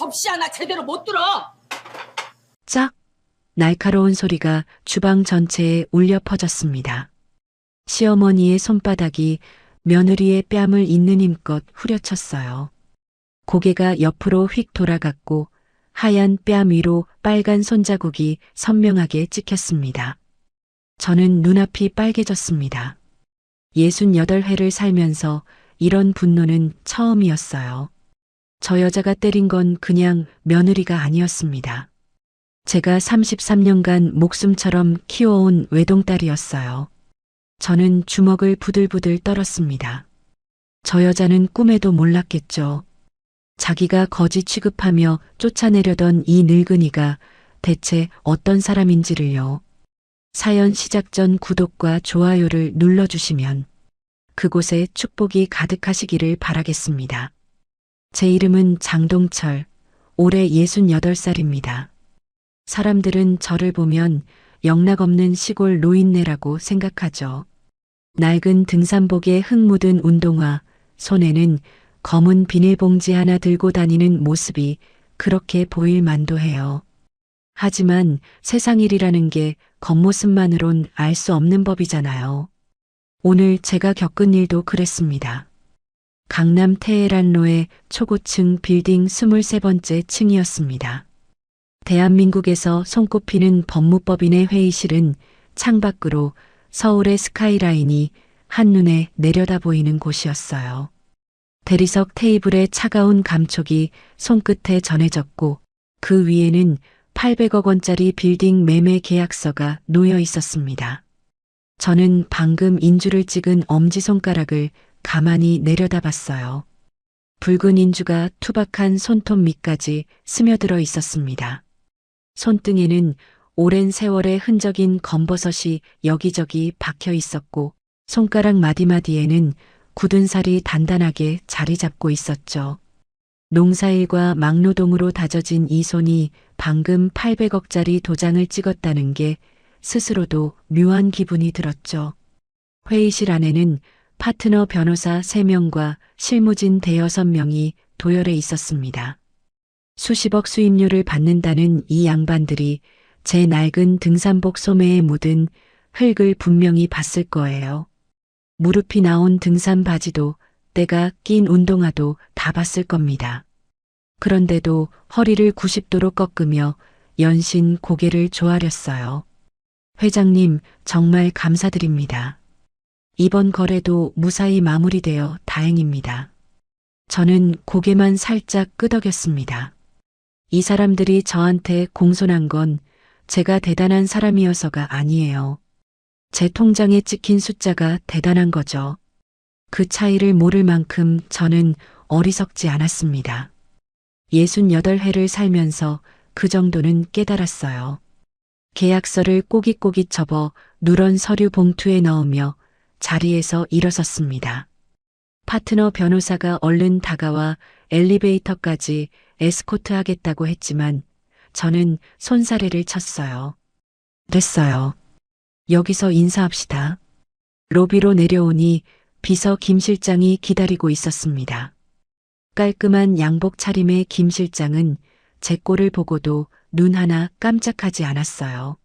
접시 하나 제대로 못 들어. 짝! 날카로운 소리가 주방 전체에 울려 퍼졌습니다. 시어머니의 손바닥이 며느리의 뺨을 있는 힘껏 후려쳤어요. 고개가 옆으로 휙 돌아갔고 하얀 뺨 위로 빨간 손자국이 선명하게 찍혔습니다. 저는 눈앞이 빨개졌습니다. 68회를 살면서 이런 분노는 처음이었어요. 저 여자가 때린 건 그냥 며느리가 아니었습니다. 제가 33년간 목숨처럼 키워온 외동딸이었어요. 저는 주먹을 부들부들 떨었습니다. 저 여자는 꿈에도 몰랐겠죠. 자기가 거지 취급하며 쫓아내려던 이 늙은이가 대체 어떤 사람인지를요. 사연 시작 전 구독과 좋아요를 눌러주시면 그곳에 축복이 가득하시기를 바라겠습니다. 제 이름은 장동철, 올해 68살입니다. 사람들은 저를 보면 영락없는 시골 노인네라고 생각하죠. 낡은 등산복에 흙 묻은 운동화, 손에는 검은 비닐봉지 하나 들고 다니는 모습이 그렇게 보일 만도 해요. 하지만 세상 일이라는 게 겉모습만으론 알 수 없는 법이잖아요. 오늘 제가 겪은 일도 그랬습니다. 강남 테헤란로의 초고층 빌딩 23번째 층이었습니다. 대한민국에서 손꼽히는 법무법인의 회의실은 창밖으로 서울의 스카이라인이 한눈에 내려다 보이는 곳이었어요. 대리석 테이블에 차가운 감촉이 손끝에 전해졌고 그 위에는 800억 원짜리 빌딩 매매 계약서가 놓여 있었습니다. 저는 방금 인주를 찍은 엄지손가락을 가만히 내려다봤어요. 붉은 인주가 투박한 손톱 밑까지 스며들어 있었습니다. 손등에는 오랜 세월의 흔적인 검버섯이 여기저기 박혀 있었고 손가락 마디마디에는 굳은 살이 단단하게 자리 잡고 있었죠. 농사일과 막노동으로 다져진 이 손이 방금 800억짜리 도장을 찍었다는 게 스스로도 묘한 기분이 들었죠. 회의실 안에는 파트너 변호사 3명과 실무진 대여섯 명이 도열해 있었습니다. 수십억 수임료를 받는다는 이 양반들이 제 낡은 등산복 소매에 묻은 흙을 분명히 봤을 거예요. 무릎이 나온 등산 바지도 때가 낀 운동화도 다 봤을 겁니다. 그런데도 허리를 90도로 꺾으며 연신 고개를 조아렸어요. 회장님, 정말 감사드립니다. 이번 거래도 무사히 마무리되어 다행입니다. 저는 고개만 살짝 끄덕였습니다. 이 사람들이 저한테 공손한 건 제가 대단한 사람이어서가 아니에요. 제 통장에 찍힌 숫자가 대단한 거죠. 그 차이를 모를 만큼 저는 어리석지 않았습니다. 68회를 살면서 그 정도는 깨달았어요. 계약서를 꼬깃꼬깃 접어 누런 서류 봉투에 넣으며 자리에서 일어섰습니다. 파트너 변호사가 얼른 다가와 엘리베이터까지 에스코트 하겠다고 했지만 저는 손사래를 쳤어요. 됐어요. 여기서 인사합시다. 로비로 내려오니 비서 김 실장이 기다리고 있었습니다. 깔끔한 양복 차림의 김 실장은 제 꼴을 보고도 눈 하나 깜짝하지 않았어요.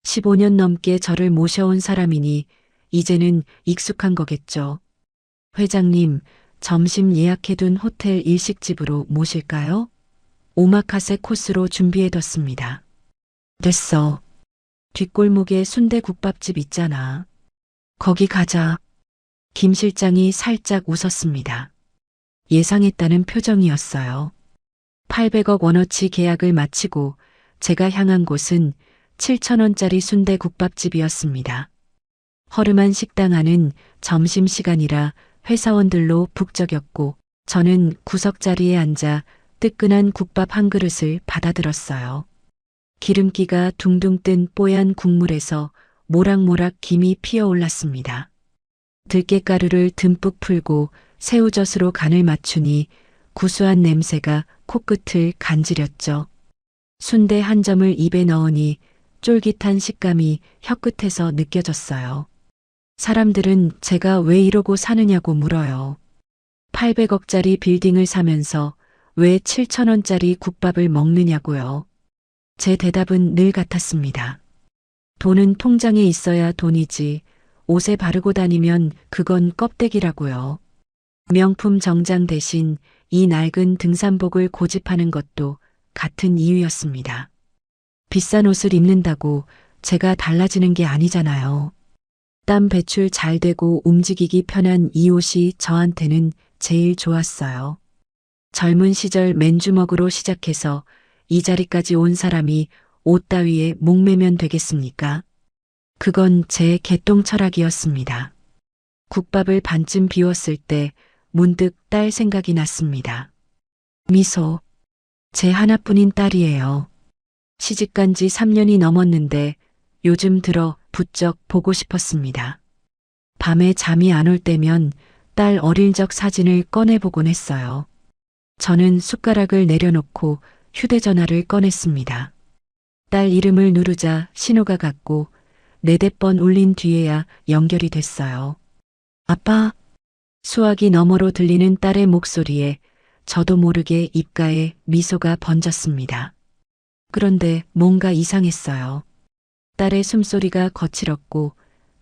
15년 넘게 저를 모셔온 사람이니 이제는 익숙한 거겠죠. 회장님, 점심 예약해둔 호텔 일식집으로 모실까요? 오마카세 코스로 준비해뒀습니다. 됐어. 뒷골목에 순대국밥집 있잖아. 거기 가자. 김 실장이 살짝 웃었습니다. 예상했다는 표정이었어요. 800억 원어치 계약을 마치고 제가 향한 곳은 7,000원짜리 순대국밥집이었습니다. 허름한 식당 안은 점심시간이라 회사원들로 북적였고 저는 구석자리에 앉아 뜨끈한 국밥 한 그릇을 받아들었어요. 기름기가 둥둥 뜬 뽀얀 국물에서 모락모락 김이 피어올랐습니다. 들깨가루를 듬뿍 풀고 새우젓으로 간을 맞추니 구수한 냄새가 코끝을 간지렸죠. 순대 한 점을 입에 넣으니 쫄깃한 식감이 혀끝에서 느껴졌어요. 사람들은 제가 왜 이러고 사느냐고 물어요. 800억짜리 빌딩을 사면서 왜 7,000원짜리 국밥을 먹느냐고요. 제 대답은 늘 같았습니다. 돈은 통장에 있어야 돈이지, 옷에 바르고 다니면 그건 껍데기라고요. 명품 정장 대신 이 낡은 등산복을 고집하는 것도 같은 이유였습니다. 비싼 옷을 입는다고 제가 달라지는 게 아니잖아요. 땀 배출 잘 되고 움직이기 편한 이 옷이 저한테는 제일 좋았어요. 젊은 시절 맨주먹으로 시작해서 이 자리까지 온 사람이 옷 따위에 목매면 되겠습니까? 그건 제 개똥 철학이었습니다. 국밥을 반쯤 비웠을 때 문득 딸 생각이 났습니다. 미소, 제 하나뿐인 딸이에요. 시집간 지 3년이 넘었는데 요즘 들어 부쩍 보고 싶었습니다. 밤에 잠이 안 올 때면 딸 어릴 적 사진을 꺼내보곤 했어요. 저는 숟가락을 내려놓고 휴대전화를 꺼냈습니다. 딸 이름을 누르자 신호가 갔고 4-4번 울린 뒤에야 연결이 됐어요. 아빠, 수화기 너머로 들리는 딸의 목소리에 저도 모르게 입가에 미소가 번졌습니다. 그런데 뭔가 이상했어요. 딸의 숨소리가 거칠었고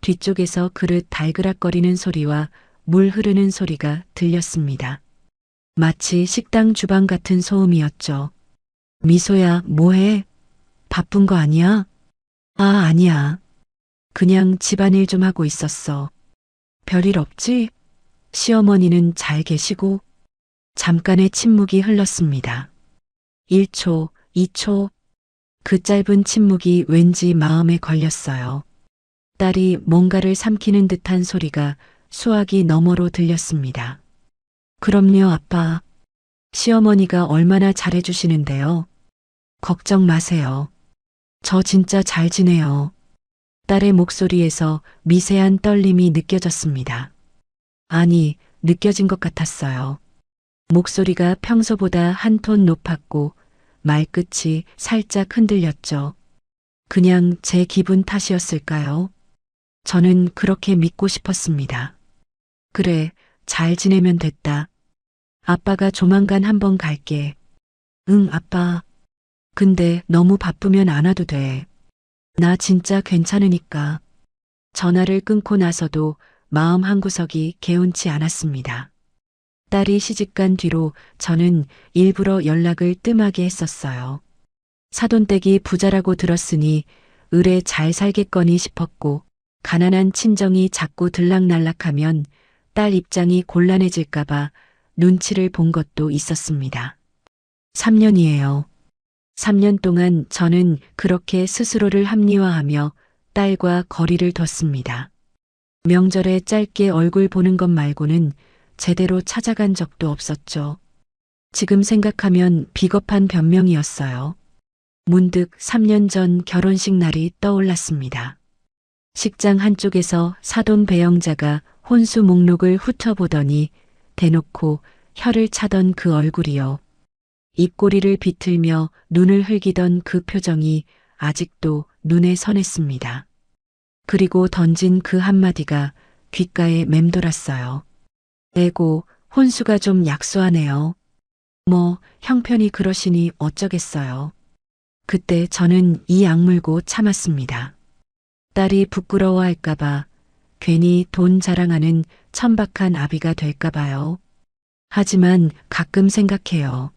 뒤쪽에서 그릇 달그락거리는 소리와 물 흐르는 소리가 들렸습니다. 마치 식당 주방 같은 소음이었죠. 미소야, 뭐해? 바쁜 거 아니야? 아, 아니야. 그냥 집안일 좀 하고 있었어. 별일 없지? 시어머니는 잘 계시고? 잠깐의 침묵이 흘렀습니다. 1초, 2초. 그 짧은 침묵이 왠지 마음에 걸렸어요. 딸이 뭔가를 삼키는 듯한 소리가 수화기 너머로 들렸습니다. 그럼요, 아빠. 시어머니가 얼마나 잘해주시는데요. 걱정 마세요. 저 진짜 잘 지내요. 딸의 목소리에서 미세한 떨림이 느껴졌습니다. 아니, 느껴진 것 같았어요. 목소리가 평소보다 한 톤 높았고 말끝이 살짝 흔들렸죠. 그냥 제 기분 탓이었을까요? 저는 그렇게 믿고 싶었습니다. 그래, 잘 지내면 됐다. 아빠가 조만간 한번 갈게. 응, 아빠. 근데 너무 바쁘면 안 와도 돼. 나 진짜 괜찮으니까. 전화를 끊고 나서도 마음 한구석이 개운치 않았습니다. 딸이 시집간 뒤로 저는 일부러 연락을 뜸하게 했었어요. 사돈댁이 부자라고 들었으니 을에 잘 살겠거니 싶었고 가난한 친정이 자꾸 들락날락하면 딸 입장이 곤란해질까봐 눈치를 본 것도 있었습니다. 3년이에요. 3년 동안 저는 그렇게 스스로를 합리화하며 딸과 거리를 뒀습니다. 명절에 짧게 얼굴 보는 것 말고는 제대로 찾아간 적도 없었죠. 지금 생각하면 비겁한 변명이었어요. 문득 3년 전 결혼식 날이 떠올랐습니다. 식장 한쪽에서 사돈 배영자가 혼수 목록을 훑어보더니 대놓고 혀를 차던 그 얼굴이요. 입꼬리를 비틀며 눈을 흘기던 그 표정이 아직도 눈에 선했습니다. 그리고 던진 그 한마디가 귓가에 맴돌았어요. 에고, 혼수가 좀 약소하네요. 뭐, 형편이 그러시니 어쩌겠어요. 그때 저는 이 악물고 참았습니다. 딸이 부끄러워할까봐, 괜히 돈 자랑하는 천박한 아비가 될까봐요. 하지만 가끔 생각해요.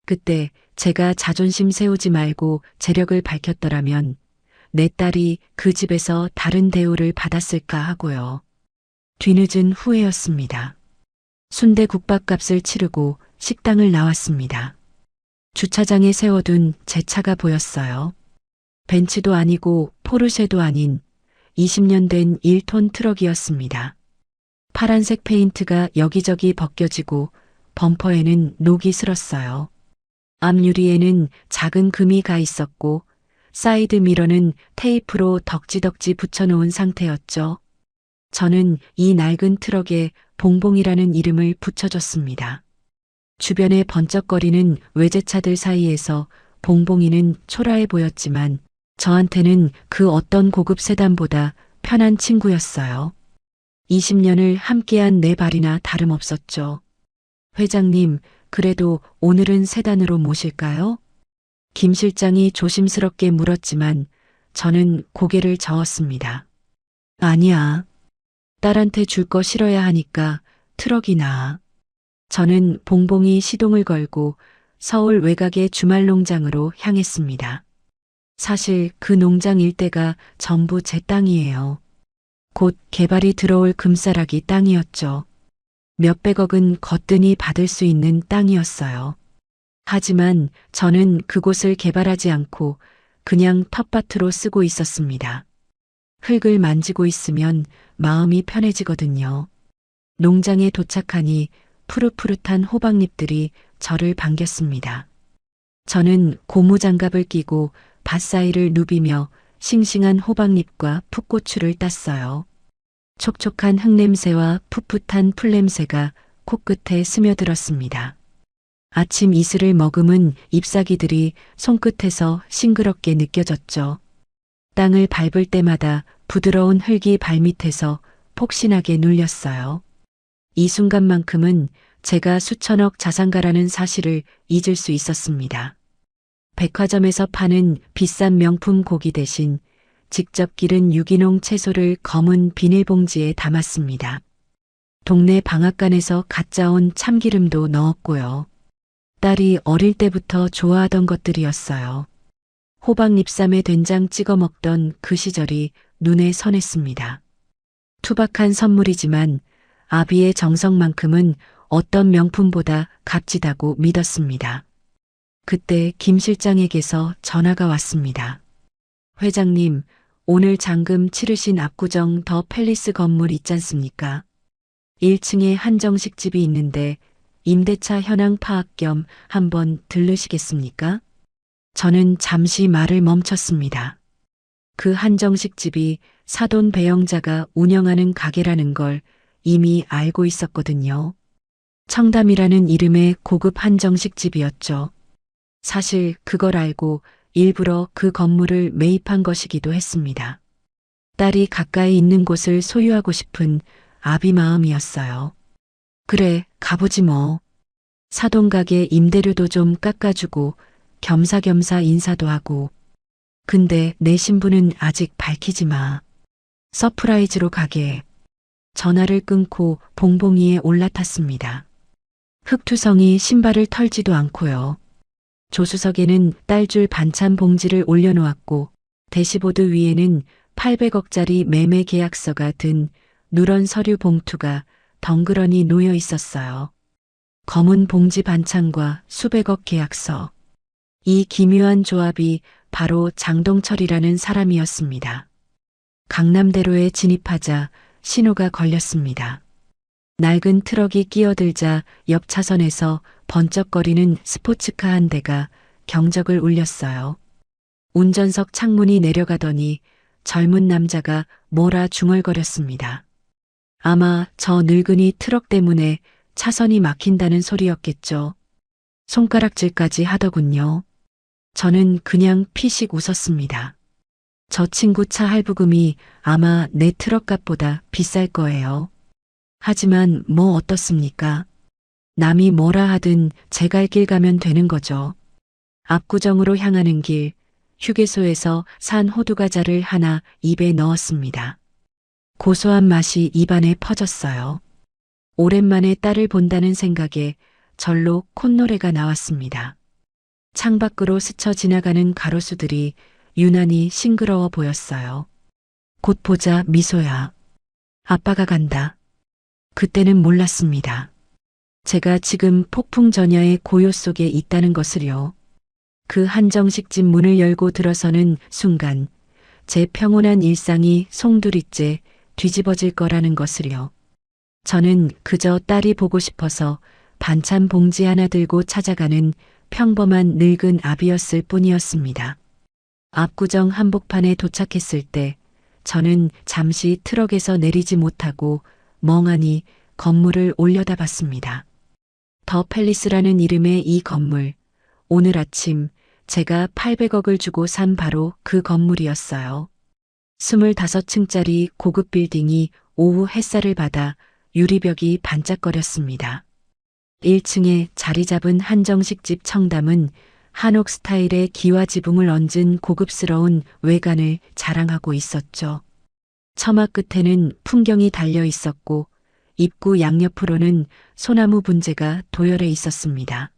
그때 제가 자존심 세우지 말고 재력을 밝혔더라면 내 딸이 그 집에서 다른 대우를 받았을까 하고요. 뒤늦은 후회였습니다. 순대국밥값을 치르고 식당을 나왔습니다. 주차장에 세워둔 제 차가 보였어요. 벤츠도 아니고 포르쉐도 아닌 20년 된 1톤 트럭이었습니다. 파란색 페인트가 여기저기 벗겨지고 범퍼에는 녹이 슬었어요. 앞유리에는 작은 금이 가 있었고 사이드 미러는 테이프로 덕지덕지 붙여놓은 상태였죠. 저는 이 낡은 트럭에 봉봉이라는 이름을 붙여줬습니다. 주변에 번쩍거리는 외제차들 사이에서 봉봉이는 초라해 보였지만 저한테는 그 어떤 고급 세단보다 편한 친구였어요. 20년을 함께한 내 발이나 다름없었죠. 회장님, 그래도 오늘은 세단으로 모실까요? 김 실장이 조심스럽게 물었지만 저는 고개를 저었습니다. 아니야. 딸한테 줄 거 실어야 하니까 트럭이 나아. 저는 봉봉이 시동을 걸고 서울 외곽의 주말 농장으로 향했습니다. 사실 그 농장 일대가 전부 제 땅이에요. 곧 개발이 들어올 금싸라기 땅이었죠. 몇백억은 거뜬히 받을 수 있는 땅이었어요. 하지만 저는 그곳을 개발하지 않고 그냥 텃밭으로 쓰고 있었습니다. 흙을 만지고 있으면 마음이 편해지거든요. 농장에 도착하니 푸릇푸릇한 호박잎들이 저를 반겼습니다. 저는 고무장갑을 끼고 밭 사이를 누비며 싱싱한 호박잎과 풋고추를 땄어요. 촉촉한 흙냄새와 풋풋한 풀냄새가 코끝에 스며들었습니다. 아침 이슬을 머금은 잎사귀들이 손끝에서 싱그럽게 느껴졌죠. 땅을 밟을 때마다 부드러운 흙이 발밑에서 폭신하게 눌렸어요. 이 순간만큼은 제가 수천억 자산가라는 사실을 잊을 수 있었습니다. 백화점에서 파는 비싼 명품 고기 대신 직접 기른 유기농 채소를 검은 비닐봉지에 담았습니다. 동네 방앗간에서 갓 짜온 참기름도 넣었고요. 딸이 어릴 때부터 좋아하던 것들이었어요. 호박잎쌈에 된장 찍어 먹던 그 시절이 눈에 선했습니다. 투박한 선물이지만 아비의 정성만큼은 어떤 명품보다 값지다고 믿었습니다. 그때 김 실장에게서 전화가 왔습니다. 회장님, 오늘 잔금 치르신 압구정 더 팰리스 건물 있잖습니까? 1층에 한정식 집이 있는데 임대차 현황 파악 겸 한번 들르시겠습니까? 저는 잠시 말을 멈췄습니다. 그 한정식 집이 사돈 배영자가 운영하는 가게라는 걸 이미 알고 있었거든요. 청담이라는 이름의 고급 한정식 집이었죠. 사실 그걸 알고 일부러 그 건물을 매입한 것이기도 했습니다. 딸이 가까이 있는 곳을 소유하고 싶은 아비 마음이었어요. 그래, 가보지 뭐. 사돈 가게 임대료도 좀 깎아주고 겸사겸사 인사도 하고. 근데 내 신분은 아직 밝히지 마. 서프라이즈로 가게. 전화를 끊고 봉봉이에 올라탔습니다. 흙투성이 신발을 털지도 않고요. 조수석에는 딸줄 반찬 봉지를 올려놓았고 대시보드 위에는 800억짜리 매매 계약서가 든 누런 서류 봉투가 덩그러니 놓여 있었어요. 검은 봉지 반찬과 수백억 계약서. 이 기묘한 조합이 바로 장동철이라는 사람이었습니다. 강남대로에 진입하자 신호가 걸렸습니다. 낡은 트럭이 끼어들자 옆 차선에서 번쩍거리는 스포츠카 한 대가 경적을 울렸어요. 운전석 창문이 내려가더니 젊은 남자가 뭐라 중얼거렸습니다. 아마 저 늙은이 트럭 때문에 차선이 막힌다는 소리였겠죠. 손가락질까지 하더군요. 저는 그냥 피식 웃었습니다. 저 친구 차 할부금이 아마 내 트럭 값보다 비쌀 거예요. 하지만 뭐 어떻습니까? 남이 뭐라 하든 제 갈 길 가면 되는 거죠. 압구정으로 향하는 길, 휴게소에서 산 호두과자를 하나 입에 넣었습니다. 고소한 맛이 입안에 퍼졌어요. 오랜만에 딸을 본다는 생각에 절로 콧노래가 나왔습니다. 창밖으로 스쳐 지나가는 가로수들이 유난히 싱그러워 보였어요. 곧 보자, 미소야. 아빠가 간다. 그때는 몰랐습니다. 제가 지금 폭풍전야의 고요 속에 있다는 것을요. 그 한정식집 문을 열고 들어서는 순간 제 평온한 일상이 송두리째 뒤집어질 거라는 것을요. 저는 그저 딸이 보고 싶어서 반찬 봉지 하나 들고 찾아가는 평범한 늙은 아비였을 뿐이었습니다. 압구정 한복판에 도착했을 때 저는 잠시 트럭에서 내리지 못하고 멍하니 건물을 올려다봤습니다. 더 팰리스라는 이름의 이 건물, 오늘 아침 제가 800억을 주고 산 바로 그 건물이었어요. 25층짜리 고급 빌딩이 오후 햇살을 받아 유리벽이 반짝거렸습니다. 1층에 자리 잡은 한정식 집 청담은 한옥 스타일의 기와 지붕을 얹은 고급스러운 외관을 자랑하고 있었죠. 처마 끝에는 풍경이 달려 있었고 입구 양옆으로는 소나무 분재가 도열해 있었습니다.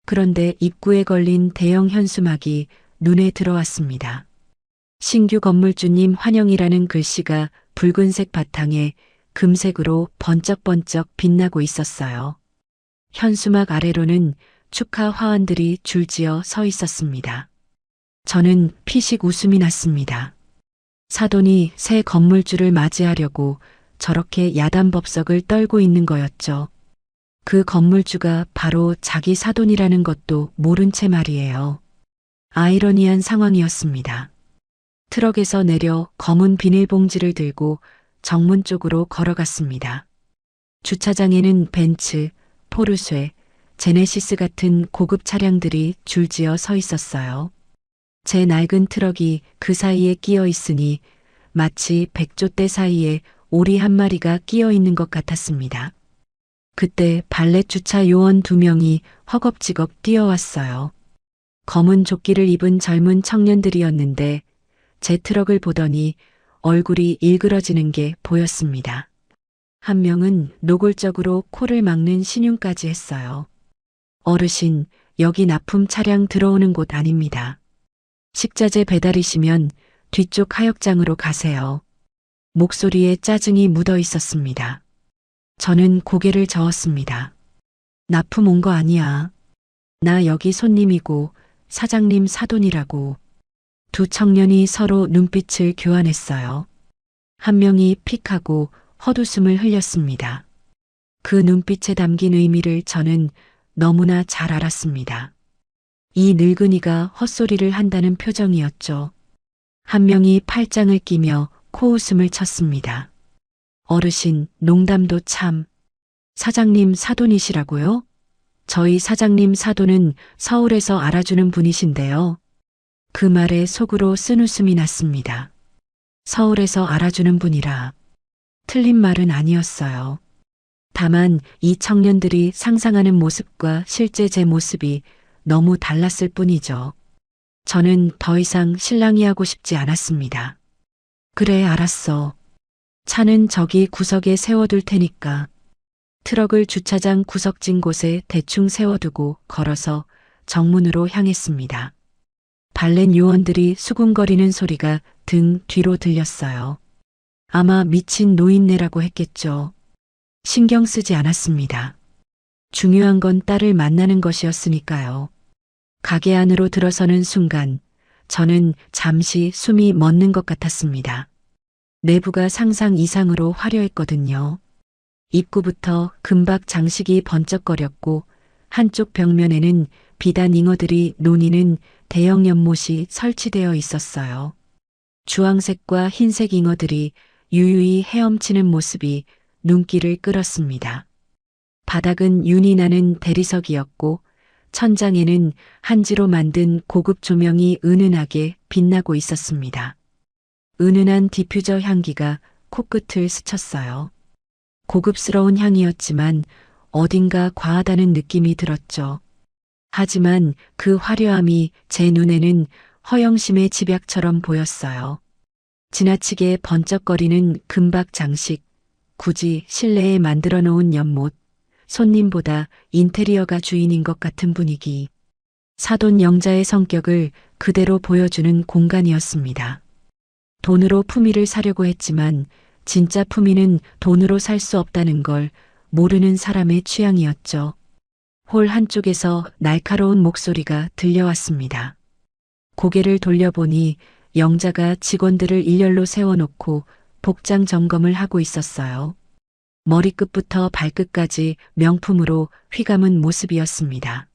그런데 입구에 걸린 대형 현수막이 눈에 들어왔습니다. 신규 건물주님 환영이라는 글씨가 붉은색 바탕에 금색으로 번쩍번쩍 빛나고 있었어요. 현수막 아래로는 축하 화환들이 줄지어 서 있었습니다. 저는 피식 웃음이 났습니다. 사돈이 새 건물주를 맞이하려고 저렇게 야단법석을 떨고 있는 거였죠. 그 건물주가 바로 자기 사돈이라는 것도 모른 채 말이에요. 아이러니한 상황이었습니다. 트럭에서 내려 검은 비닐봉지를 들고 정문 쪽으로 걸어갔습니다. 주차장에는 벤츠, 포르쉐, 제네시스 같은 고급 차량들이 줄지어 서 있었어요. 제 낡은 트럭이 그 사이에 끼어 있으니 마치 백조떼 사이에 오리 한 마리가 끼어 있는 것 같았습니다. 그때 발렛 주차 요원 2명이 허겁지겁 뛰어왔어요. 검은 조끼를 입은 젊은 청년들이었는데 제 트럭을 보더니 얼굴이 일그러지는 게 보였습니다. 한 명은 노골적으로 코를 막는 신용까지 했어요. 어르신, 여기 납품 차량 들어오는 곳 아닙니다. 식자재 배달이시면 뒤쪽 하역장으로 가세요. 목소리에 짜증이 묻어 있었습니다. 저는 고개를 저었습니다. 납품 온 거 아니야. 나 여기 손님이고 사장님 사돈이라고. 두 청년이 서로 눈빛을 교환했어요. 한 명이 픽하고 헛웃음을 흘렸습니다. 그 눈빛에 담긴 의미를 저는 너무나 잘 알았습니다. 이 늙은이가 헛소리를 한다는 표정이었죠. 한 명이 팔짱을 끼며 코웃음을 쳤습니다. 어르신, 농담도 참. 사장님 사돈이시라고요? 저희 사장님 사돈은 서울에서 알아주는 분이신데요. 그 말에 속으로 쓴웃음이 났습니다. 서울에서 알아주는 분이라. 틀린 말은 아니었어요. 다만 이 청년들이 상상하는 모습과 실제 제 모습이 너무 달랐을 뿐이죠. 저는 더 이상 실랑이 하고 싶지 않았습니다. 그래, 알았어. 차는 저기 구석에 세워둘 테니까. 트럭을 주차장 구석진 곳에 대충 세워두고 걸어서 정문으로 향했습니다. 발렛 요원들이 수군거리는 소리가 등 뒤로 들렸어요. 아마 미친 노인네라고 했겠죠. 신경 쓰지 않았습니다. 중요한 건 딸을 만나는 것이었으니까요. 가게 안으로 들어서는 순간 저는 잠시 숨이 멎는 것 같았습니다. 내부가 상상 이상으로 화려했거든요. 입구부터 금박 장식이 번쩍거렸고 한쪽 벽면에는 비단 잉어들이 노니는 대형 연못이 설치되어 있었어요. 주황색과 흰색 잉어들이 유유히 헤엄치는 모습이 눈길을 끌었습니다. 바닥은 윤이 나는 대리석이었고 천장에는 한지로 만든 고급 조명이 은은하게 빛나고 있었습니다. 은은한 디퓨저 향기가 코끝을 스쳤어요. 고급스러운 향이었지만 어딘가 과하다는 느낌이 들었죠. 하지만 그 화려함이 제 눈에는 허영심의 집약처럼 보였어요. 지나치게 번쩍거리는 금박 장식, 굳이 실내에 만들어 놓은 연못, 손님보다 인테리어가 주인인 것 같은 분위기. 사돈 영자의 성격을 그대로 보여주는 공간이었습니다. 돈으로 품위를 사려고 했지만 진짜 품위는 돈으로 살 수 없다는 걸 모르는 사람의 취향이었죠. 홀 한쪽에서 날카로운 목소리가 들려왔습니다. 고개를 돌려보니 영자가 직원들을 일렬로 세워놓고 복장 점검을 하고 있었어요. 머리끝부터 발끝까지 명품으로 휘감은 모습이었습니다.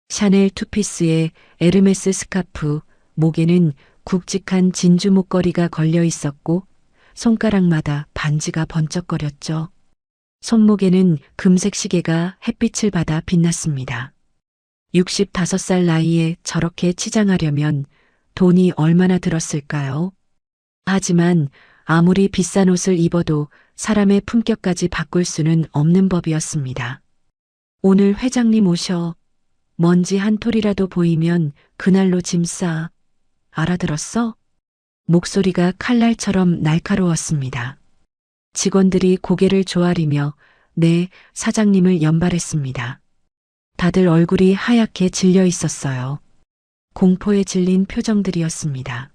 샤넬 투피스에 에르메스 스카프, 목에는 굵직한 진주 목걸이가 걸려 있었고 손가락마다 반지가 번쩍거렸죠. 손목에는 금색 시계가 햇빛을 받아 빛났습니다. 65살 나이에 저렇게 치장하려면 돈이 얼마나 들었을까요? 하지만 아무리 비싼 옷을 입어도 사람의 품격까지 바꿀 수는 없는 법이었습니다. 오늘 회장님 오셔. 먼지 한 톨이라도 보이면 그날로 짐 싸. 알아들었어? 목소리가 칼날처럼 날카로웠습니다. 직원들이 고개를 조아리며 네, 사장님을 연발했습니다. 다들 얼굴이 하얗게 질려 있었어요. 공포에 질린 표정들이었습니다.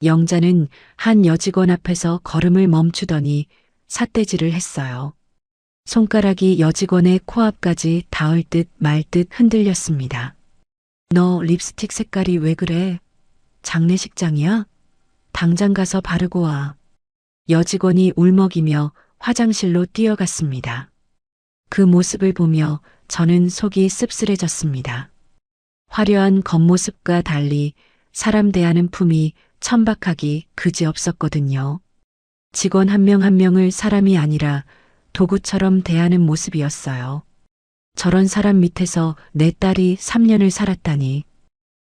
영자는 한 여직원 앞에서 걸음을 멈추더니 삿대질을 했어요. 손가락이 여직원의 코앞까지 닿을 듯 말 듯 흔들렸습니다. 너 립스틱 색깔이 왜 그래? 장례식장이야? 당장 가서 바르고 와. 여직원이 울먹이며 화장실로 뛰어갔습니다. 그 모습을 보며 저는 속이 씁쓸해졌습니다. 화려한 겉모습과 달리 사람 대하는 품이 천박하기 그지없었거든요. 직원 한 명 한 명을 사람이 아니라 도구처럼 대하는 모습이었어요. 저런 사람 밑에서 내 딸이 3년을 살았다니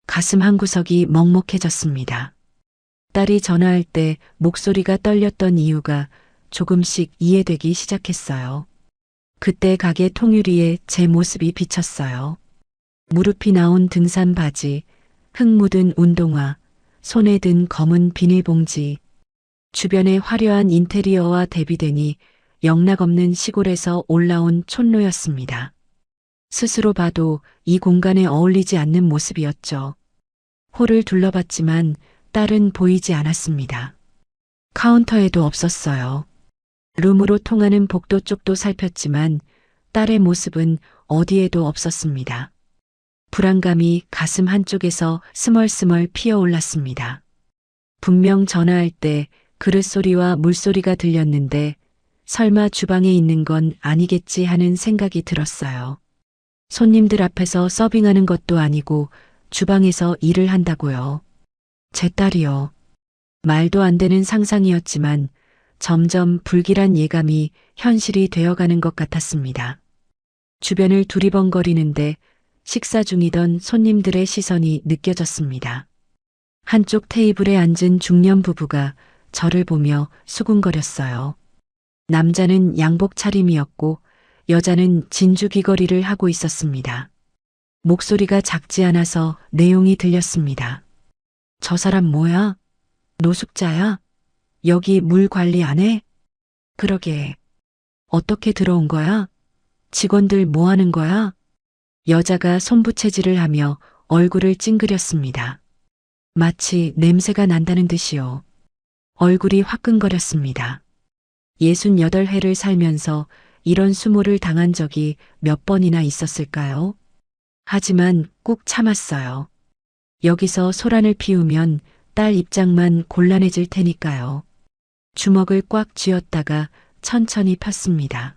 가슴 한구석이 먹먹해졌습니다. 딸이 전화할 때 목소리가 떨렸던 이유가 조금씩 이해되기 시작했어요. 그때 가게 통유리에 제 모습이 비쳤어요. 무릎이 나온 등산 바지, 흙 묻은 운동화, 손에 든 검은 비닐봉지. 주변의 화려한 인테리어와 대비되니 영락없는 시골에서 올라온 촌로였습니다. 스스로 봐도 이 공간에 어울리지 않는 모습이었죠. 홀을 둘러봤지만 딸은 보이지 않았습니다. 카운터에도 없었어요. 룸으로 통하는 복도 쪽도 살폈지만 딸의 모습은 어디에도 없었습니다. 불안감이 가슴 한쪽에서 스멀스멀 피어올랐습니다. 분명 전화할 때 그릇 소리와 물소리가 들렸는데 설마 주방에 있는 건 아니겠지 하는 생각이 들었어요. 손님들 앞에서 서빙하는 것도 아니고 주방에서 일을 한다고요. 제 딸이요. 말도 안 되는 상상이었지만 점점 불길한 예감이 현실이 되어가는 것 같았습니다. 주변을 두리번거리는데 식사 중이던 손님들의 시선이 느껴졌습니다. 한쪽 테이블에 앉은 중년 부부가 저를 보며 수군거렸어요. 남자는 양복 차림이었고 여자는 진주 귀걸이를 하고 있었습니다. 목소리가 작지 않아서 내용이 들렸습니다. 저 사람 뭐야? 노숙자야? 여기 물 관리 안 해? 그러게. 어떻게 들어온 거야? 직원들 뭐 하는 거야? 여자가 손부채질을 하며 얼굴을 찡그렸습니다. 마치 냄새가 난다는 듯이요. 얼굴이 화끈거렸습니다. 68회를 살면서 이런 수모를 당한 적이 몇 번이나 있었을까요? 하지만 꾹 참았어요. 여기서 소란을 피우면 딸 입장만 곤란해질 테니까요. 주먹을 꽉 쥐었다가 천천히 폈습니다.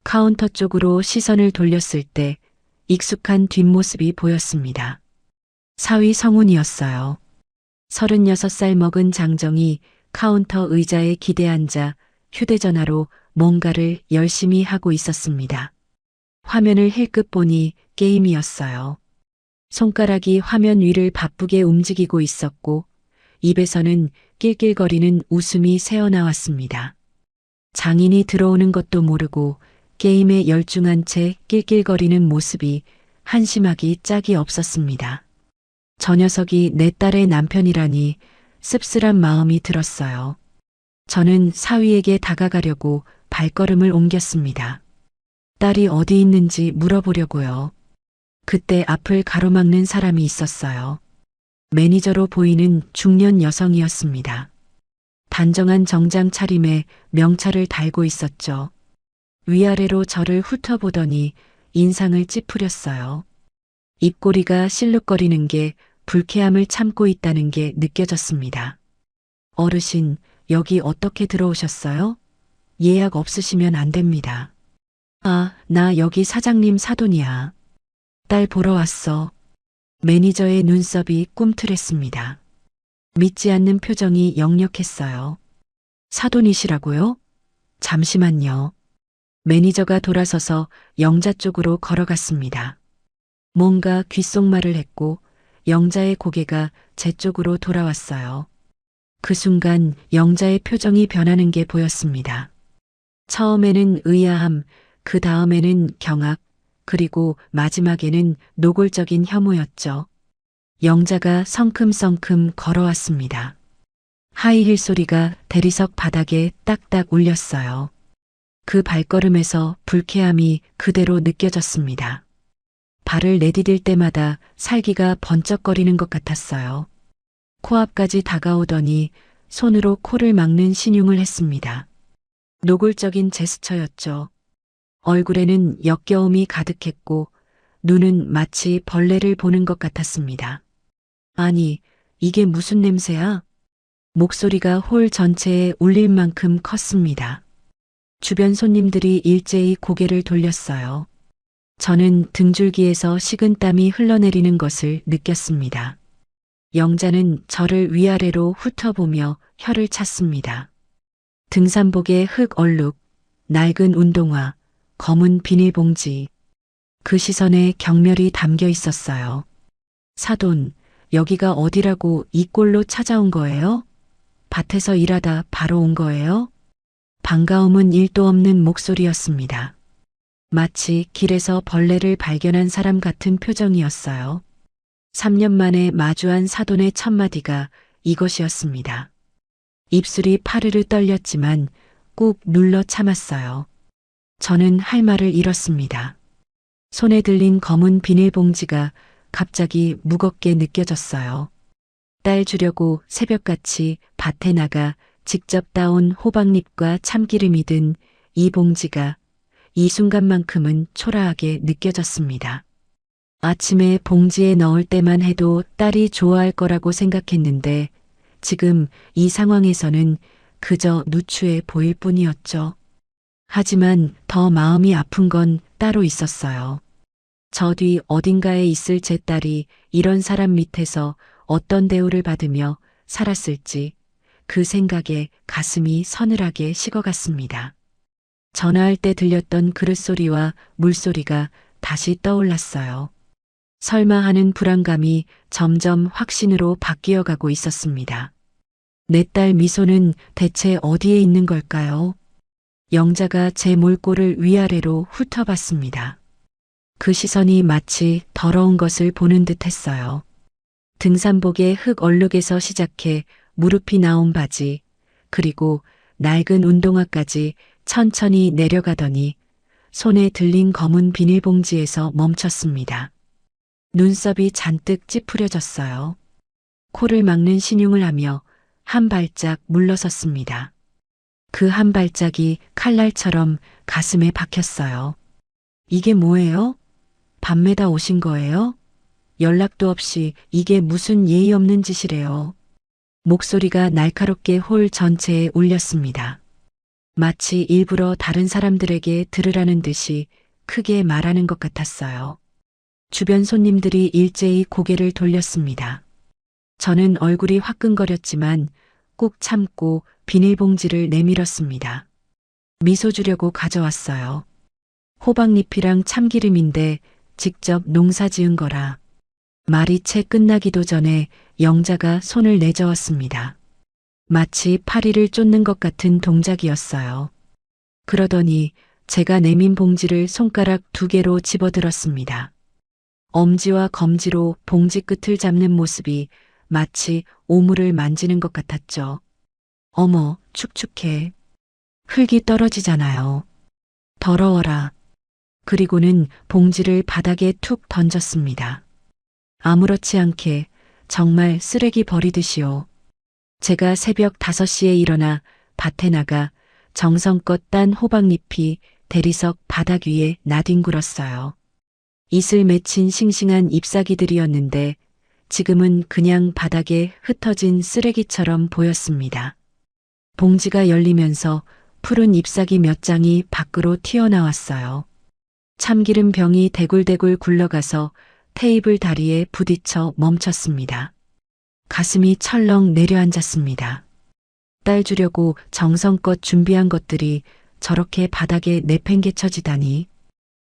카운터 쪽으로 시선을 돌렸을 때 익숙한 뒷모습이 보였습니다. 사위 성훈이었어요. 36살 먹은 장정이 카운터 의자에 기대앉아 휴대전화로 뭔가를 열심히 하고 있었습니다. 화면을 힐끗 보니 게임이었어요. 손가락이 화면 위를 바쁘게 움직이고 있었고 입에서는 낄낄거리는 웃음이 새어나왔습니다. 장인이 들어오는 것도 모르고 게임에 열중한 채 낄낄거리는 모습이 한심하기 짝이 없었습니다. 저 녀석이 내 딸의 남편이라니 씁쓸한 마음이 들었어요. 저는 사위에게 다가가려고 발걸음을 옮겼습니다. 딸이 어디 있는지 물어보려고요. 그때 앞을 가로막는 사람이 있었어요. 매니저로 보이는 중년 여성이었습니다. 단정한 정장 차림에 명찰을 달고 있었죠. 위아래로 저를 훑어보더니 인상을 찌푸렸어요. 입꼬리가 실룩거리는 게 불쾌함을 참고 있다는 게 느껴졌습니다. 어르신, 여기 어떻게 들어오셨어요? 예약 없으시면 안 됩니다. 아, 나 여기 사장님 사돈이야. 딸 보러 왔어. 매니저의 눈썹이 꿈틀했습니다. 믿지 않는 표정이 역력했어요. 사돈이시라고요? 잠시만요. 매니저가 돌아서서 영자 쪽으로 걸어갔습니다. 뭔가 귓속말을 했고 영자의 고개가 제 쪽으로 돌아왔어요. 그 순간 영자의 표정이 변하는 게 보였습니다. 처음에는 의아함, 그 다음에는 경악, 그리고 마지막에는 노골적인 혐오였죠. 영자가 성큼성큼 걸어왔습니다. 하이힐 소리가 대리석 바닥에 딱딱 울렸어요. 그 발걸음에서 불쾌함이 그대로 느껴졌습니다. 발을 내디딜 때마다 살기가 번쩍거리는 것 같았어요. 코앞까지 다가오더니 손으로 코를 막는 신용을 했습니다. 노골적인 제스처였죠. 얼굴에는 역겨움이 가득했고 눈은 마치 벌레를 보는 것 같았습니다. 아니, 이게 무슨 냄새야? 목소리가 홀 전체에 울릴 만큼 컸습니다. 주변 손님들이 일제히 고개를 돌렸어요. 저는 등줄기에서 식은땀이 흘러내리는 것을 느꼈습니다. 영자는 저를 위아래로 훑어보며 혀를 찼습니다. 등산복에 흙 얼룩, 낡은 운동화, 검은 비닐봉지. 그 시선에 경멸이 담겨 있었어요. 사돈, 여기가 어디라고 이 꼴로 찾아온 거예요? 밭에서 일하다 바로 온 거예요? 반가움은 일도 없는 목소리였습니다. 마치 길에서 벌레를 발견한 사람 같은 표정이었어요. 3년 만에 마주한 사돈의 첫마디가 이것이었습니다. 입술이 파르르 떨렸지만 꾹 눌러 참았어요. 저는 할 말을 잃었습니다. 손에 들린 검은 비닐봉지가 갑자기 무겁게 느껴졌어요. 딸 주려고 새벽같이 밭에 나가 직접 따온 호박잎과 참기름이 든 이 봉지가 이 순간만큼은 초라하게 느껴졌습니다. 아침에 봉지에 넣을 때만 해도 딸이 좋아할 거라고 생각했는데 지금 이 상황에서는 그저 누추해 보일 뿐이었죠. 하지만 더 마음이 아픈 건 따로 있었어요. 저 뒤 어딘가에 있을 제 딸이 이런 사람 밑에서 어떤 대우를 받으며 살았을지 그 생각에 가슴이 서늘하게 식어갔습니다. 전화할 때 들렸던 그릇소리와 물소리가 다시 떠올랐어요. 설마 하는 불안감이 점점 확신으로 바뀌어가고 있었습니다. 내 딸 미소는 대체 어디에 있는 걸까요? 영자가 제 몰골을 위아래로 훑어봤습니다. 그 시선이 마치 더러운 것을 보는 듯 했어요. 등산복의 흙 얼룩에서 시작해 무릎이 나온 바지, 그리고 낡은 운동화까지 천천히 내려가더니 손에 들린 검은 비닐봉지에서 멈췄습니다. 눈썹이 잔뜩 찌푸려졌어요. 코를 막는 신용을 하며 한 발짝 물러섰습니다. 그 한 발짝이 칼날처럼 가슴에 박혔어요. 이게 뭐예요? 밤매다 오신 거예요? 연락도 없이 이게 무슨 예의 없는 짓이래요. 목소리가 날카롭게 홀 전체에 울렸습니다. 마치 일부러 다른 사람들에게 들으라는 듯이 크게 말하는 것 같았어요. 주변 손님들이 일제히 고개를 돌렸습니다. 저는 얼굴이 화끈거렸지만 꾹 참고 비닐봉지를 내밀었습니다. 미소 주려고 가져왔어요. 호박잎이랑 참기름인데 직접 농사 지은 거라. 말이 채 끝나기도 전에 영자가 손을 내저었습니다. 마치 파리를 쫓는 것 같은 동작이었어요. 그러더니 제가 내민 봉지를 손가락 2개로 집어들었습니다. 엄지와 검지로 봉지 끝을 잡는 모습이 마치 오물을 만지는 것 같았죠. 어머, 축축해. 흙이 떨어지잖아요. 더러워라. 그리고는 봉지를 바닥에 툭 던졌습니다. 아무렇지 않게 정말 쓰레기 버리듯이요. 제가 새벽 5시에 일어나 밭에 나가 정성껏 딴 호박잎이 대리석 바닥 위에 나뒹굴었어요. 이슬 맺힌 싱싱한 잎사귀들이었는데 지금은 그냥 바닥에 흩어진 쓰레기처럼 보였습니다. 봉지가 열리면서 푸른 잎사귀 몇 장이 밖으로 튀어나왔어요. 참기름 병이 대굴대굴 굴러가서 테이블 다리에 부딪혀 멈췄습니다. 가슴이 철렁 내려앉았습니다. 딸 주려고 정성껏 준비한 것들이 저렇게 바닥에 내팽개쳐지다니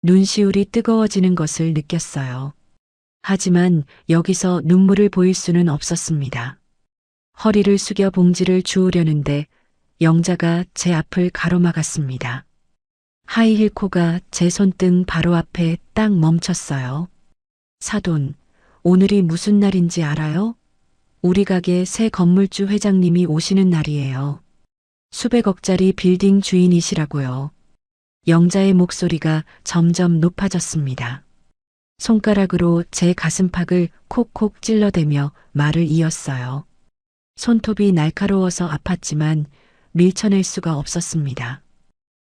눈시울이 뜨거워지는 것을 느꼈어요. 하지만 여기서 눈물을 보일 수는 없었습니다. 허리를 숙여 봉지를 주우려는데 영자가 제 앞을 가로막았습니다. 하이힐 코가 제 손등 바로 앞에 딱 멈췄어요. 사돈, 오늘이 무슨 날인지 알아요? 우리 가게 새 건물주 회장님이 오시는 날이에요. 수백억짜리 빌딩 주인이시라고요. 영자의 목소리가 점점 높아졌습니다. 손가락으로 제 가슴팍을 콕콕 찔러대며 말을 이었어요. 손톱이 날카로워서 아팠지만 밀쳐낼 수가 없었습니다.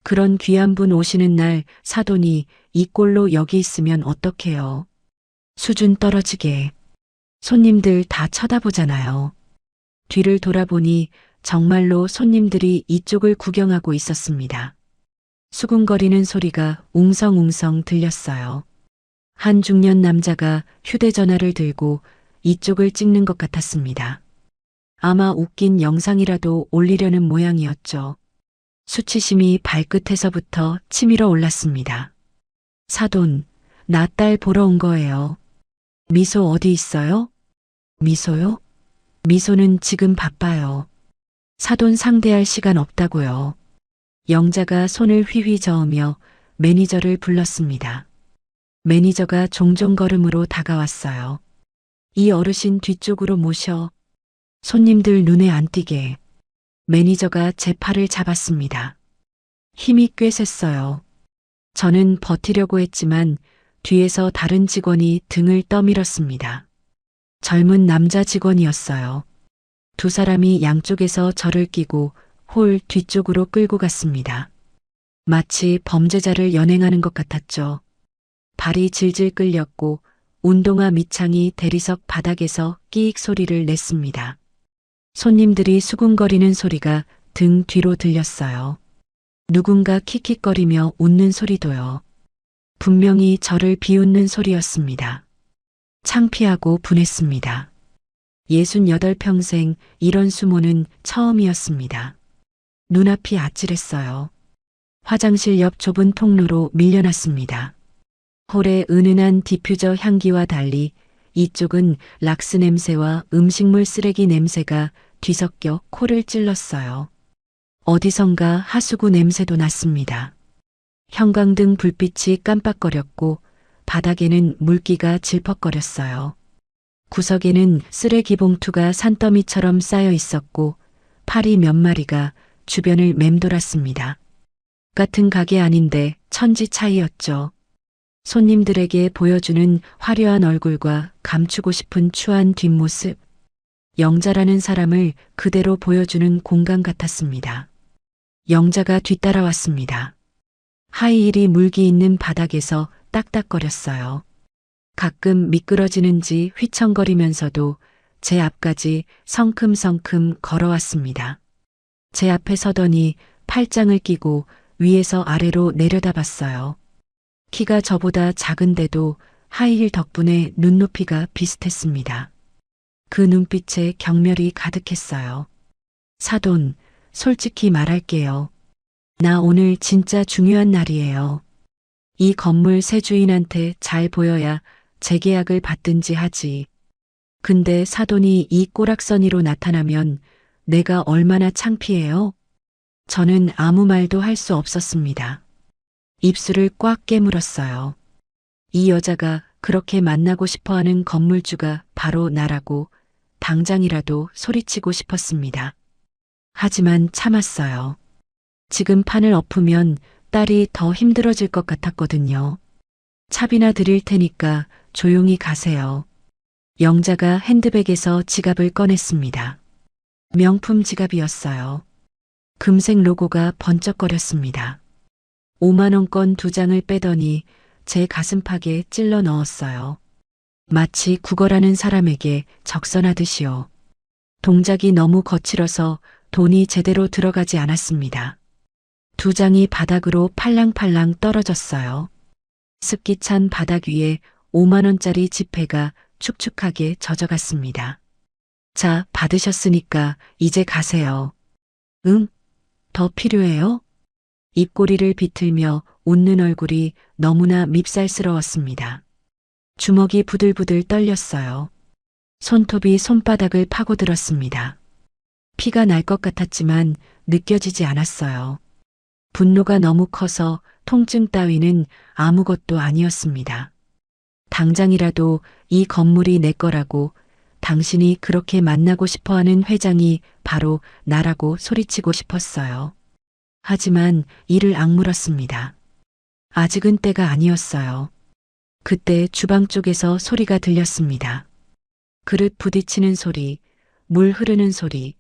그런 귀한 분 오시는 날 사돈이 이 꼴로 여기 있으면 어떡해요. 수준 떨어지게. 손님들 다 쳐다보잖아요. 뒤를 돌아보니 정말로 손님들이 이쪽을 구경하고 있었습니다. 수군거리는 소리가 웅성웅성 들렸어요. 한 중년 남자가 휴대전화를 들고 이쪽을 찍는 것 같았습니다. 아마 웃긴 영상이라도 올리려는 모양이었죠. 수치심이 발끝에서부터 치밀어 올랐습니다. 사돈, 나 딸 보러 온 거예요. 미소 어디 있어요? 미소요? 미소는 지금 바빠요. 사돈 상대할 시간 없다고요. 영자가 손을 휘휘 저으며 매니저를 불렀습니다. 매니저가 종종 걸음으로 다가왔어요. 이 어르신 뒤쪽으로 모셔. 손님들 눈에 안 띄게. 매니저가 제 팔을 잡았습니다. 힘이 꽤 셌어요. 저는 버티려고 했지만 뒤에서 다른 직원이 등을 떠밀었습니다. 젊은 남자 직원이었어요. 두 사람이 양쪽에서 저를 끼고 홀 뒤쪽으로 끌고 갔습니다. 마치 범죄자를 연행하는 것 같았죠. 발이 질질 끌렸고 운동화 밑창이 대리석 바닥에서 끼익 소리를 냈습니다. 손님들이 수군거리는 소리가 등 뒤로 들렸어요. 누군가 킥킥거리며 웃는 소리도요. 분명히 저를 비웃는 소리였습니다. 창피하고 분했습니다. 68평생 이런 수모는 처음이었습니다. 눈앞이 아찔했어요. 화장실 옆 좁은 통로로 밀려났습니다. 홀의 은은한 디퓨저 향기와 달리 이쪽은 락스 냄새와 음식물 쓰레기 냄새가 뒤섞여 코를 찔렀어요. 어디선가 하수구 냄새도 났습니다. 형광등 불빛이 깜빡거렸고 바닥에는 물기가 질퍽거렸어요. 구석에는 쓰레기 봉투가 산더미처럼 쌓여 있었고 파리 몇 마리가 주변을 맴돌았습니다. 같은 가게 아닌데 천지 차이였죠. 손님들에게 보여주는 화려한 얼굴과 감추고 싶은 추한 뒷모습. 영자라는 사람을 그대로 보여주는 공간 같았습니다. 영자가 뒤따라왔습니다. 하이힐이 물기 있는 바닥에서 딱딱거렸어요. 가끔 미끄러지는지 휘청거리면서도 제 앞까지 성큼성큼 걸어왔습니다. 제 앞에 서더니 팔짱을 끼고 위에서 아래로 내려다봤어요. 키가 저보다 작은데도 하이힐 덕분에 눈높이가 비슷했습니다. 그 눈빛에 경멸이 가득했어요. 사돈, 솔직히 말할게요. 나 오늘 진짜 중요한 날이에요. 이 건물 새 주인한테 잘 보여야 재계약을 받든지 하지. 근데 사돈이 이 꼬락서니로 나타나면 내가 얼마나 창피해요? 저는 아무 말도 할 수 없었습니다. 입술을 꽉 깨물었어요. 이 여자가 그렇게 만나고 싶어하는 건물주가 바로 나라고 당장이라도 소리치고 싶었습니다. 하지만 참았어요. 지금 판을 엎으면 딸이 더 힘들어질 것 같았거든요. 차비나 드릴 테니까 조용히 가세요. 영자가 핸드백에서 지갑을 꺼냈습니다. 명품 지갑이었어요. 금색 로고가 번쩍거렸습니다. 5만원권 2장을 빼더니 제 가슴팍에 찔러 넣었어요. 마치 구걸하는 사람에게 적선하듯이요. 동작이 너무 거칠어서 돈이 제대로 들어가지 않았습니다. 2장이 바닥으로 팔랑팔랑 떨어졌어요. 습기 찬 바닥 위에 5만원짜리 지폐가 축축하게 젖어갔습니다. 자, 받으셨으니까 이제 가세요. 응? 더 필요해요? 입꼬리를 비틀며 웃는 얼굴이 너무나 밉살스러웠습니다. 주먹이 부들부들 떨렸어요. 손톱이 손바닥을 파고들었습니다. 피가 날 것 같았지만 느껴지지 않았어요. 분노가 너무 커서 통증 따위는 아무것도 아니었습니다. 당장이라도 이 건물이 내 거라고, 당신이 그렇게 만나고 싶어 하는 회장이 바로 나라고 소리치고 싶었어요. 하지만 이를 악물었습니다. 아직은 때가 아니었어요. 그때 주방 쪽에서 소리가 들렸습니다. 그릇 부딪히는 소리, 물 흐르는 소리,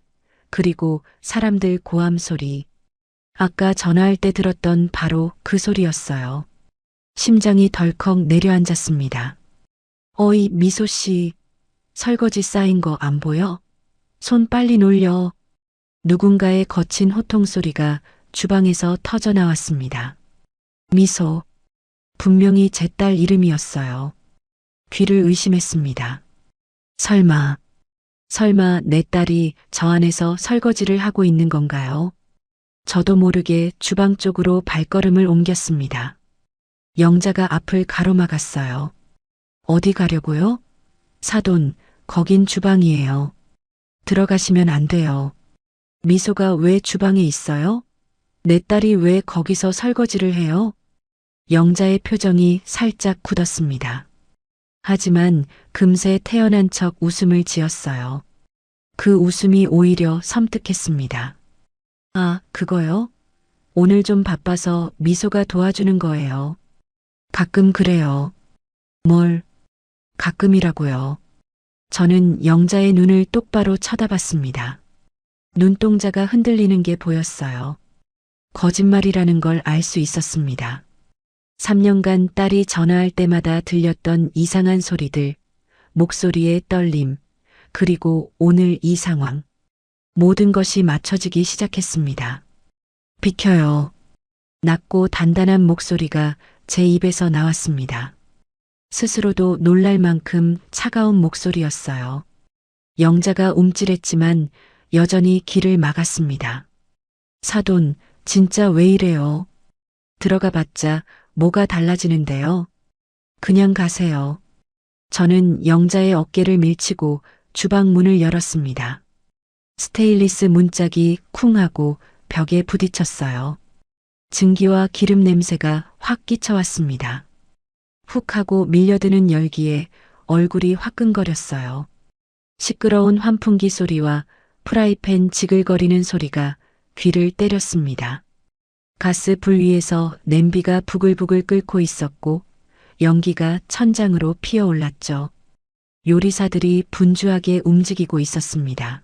그리고 사람들 고함 소리. 아까 전화할 때 들었던 바로 그 소리였어요. 심장이 덜컥 내려앉았습니다. 어이, 미소 씨. 설거지 쌓인 거 안 보여? 손 빨리 놀려. 누군가의 거친 호통 소리가 주방에서 터져 나왔습니다. 미소. 분명히 제 딸 이름이었어요. 귀를 의심했습니다. 설마 내 딸이 저 안에서 설거지를 하고 있는 건가요? 저도 모르게 주방 쪽으로 발걸음을 옮겼습니다. 영자가 앞을 가로막았어요. 어디 가려고요? 사돈, 거긴 주방이에요. 들어가시면 안 돼요. 미소가 왜 주방에 있어요? 내 딸이 왜 거기서 설거지를 해요? 영자의 표정이 살짝 굳었습니다. 하지만 금세 태어난 척 웃음을 지었어요. 그 웃음이 오히려 섬뜩했습니다. 아, 그거요? 오늘 좀 바빠서 미소가 도와주는 거예요. 가끔 그래요. 뭘? 가끔이라고요. 저는 영자의 눈을 똑바로 쳐다봤습니다. 눈동자가 흔들리는 게 보였어요. 거짓말이라는 걸 알 수 있었습니다. 3년간 딸이 전화할 때마다 들렸던 이상한 소리들, 목소리의 떨림, 그리고 오늘 이 상황. 모든 것이 맞춰지기 시작했습니다. 비켜요. 낮고 단단한 목소리가 제 입에서 나왔습니다. 스스로도 놀랄 만큼 차가운 목소리였어요. 영자가 움찔했지만 여전히 길을 막았습니다. 사돈, 진짜 왜 이래요? 들어가 봤자 뭐가 달라지는데요? 그냥 가세요. 저는 영자의 어깨를 밀치고 주방 문을 열었습니다. 스테인리스 문짝이 쿵 하고 벽에 부딪혔어요. 증기와 기름 냄새가 확 끼쳐왔습니다. 훅 하고 밀려드는 열기에 얼굴이 화끈거렸어요. 시끄러운 환풍기 소리와 프라이팬 지글거리는 소리가 귀를 때렸습니다. 가스 불 위에서 냄비가 부글부글 끓고 있었고 연기가 천장으로 피어올랐죠. 요리사들이 분주하게 움직이고 있었습니다.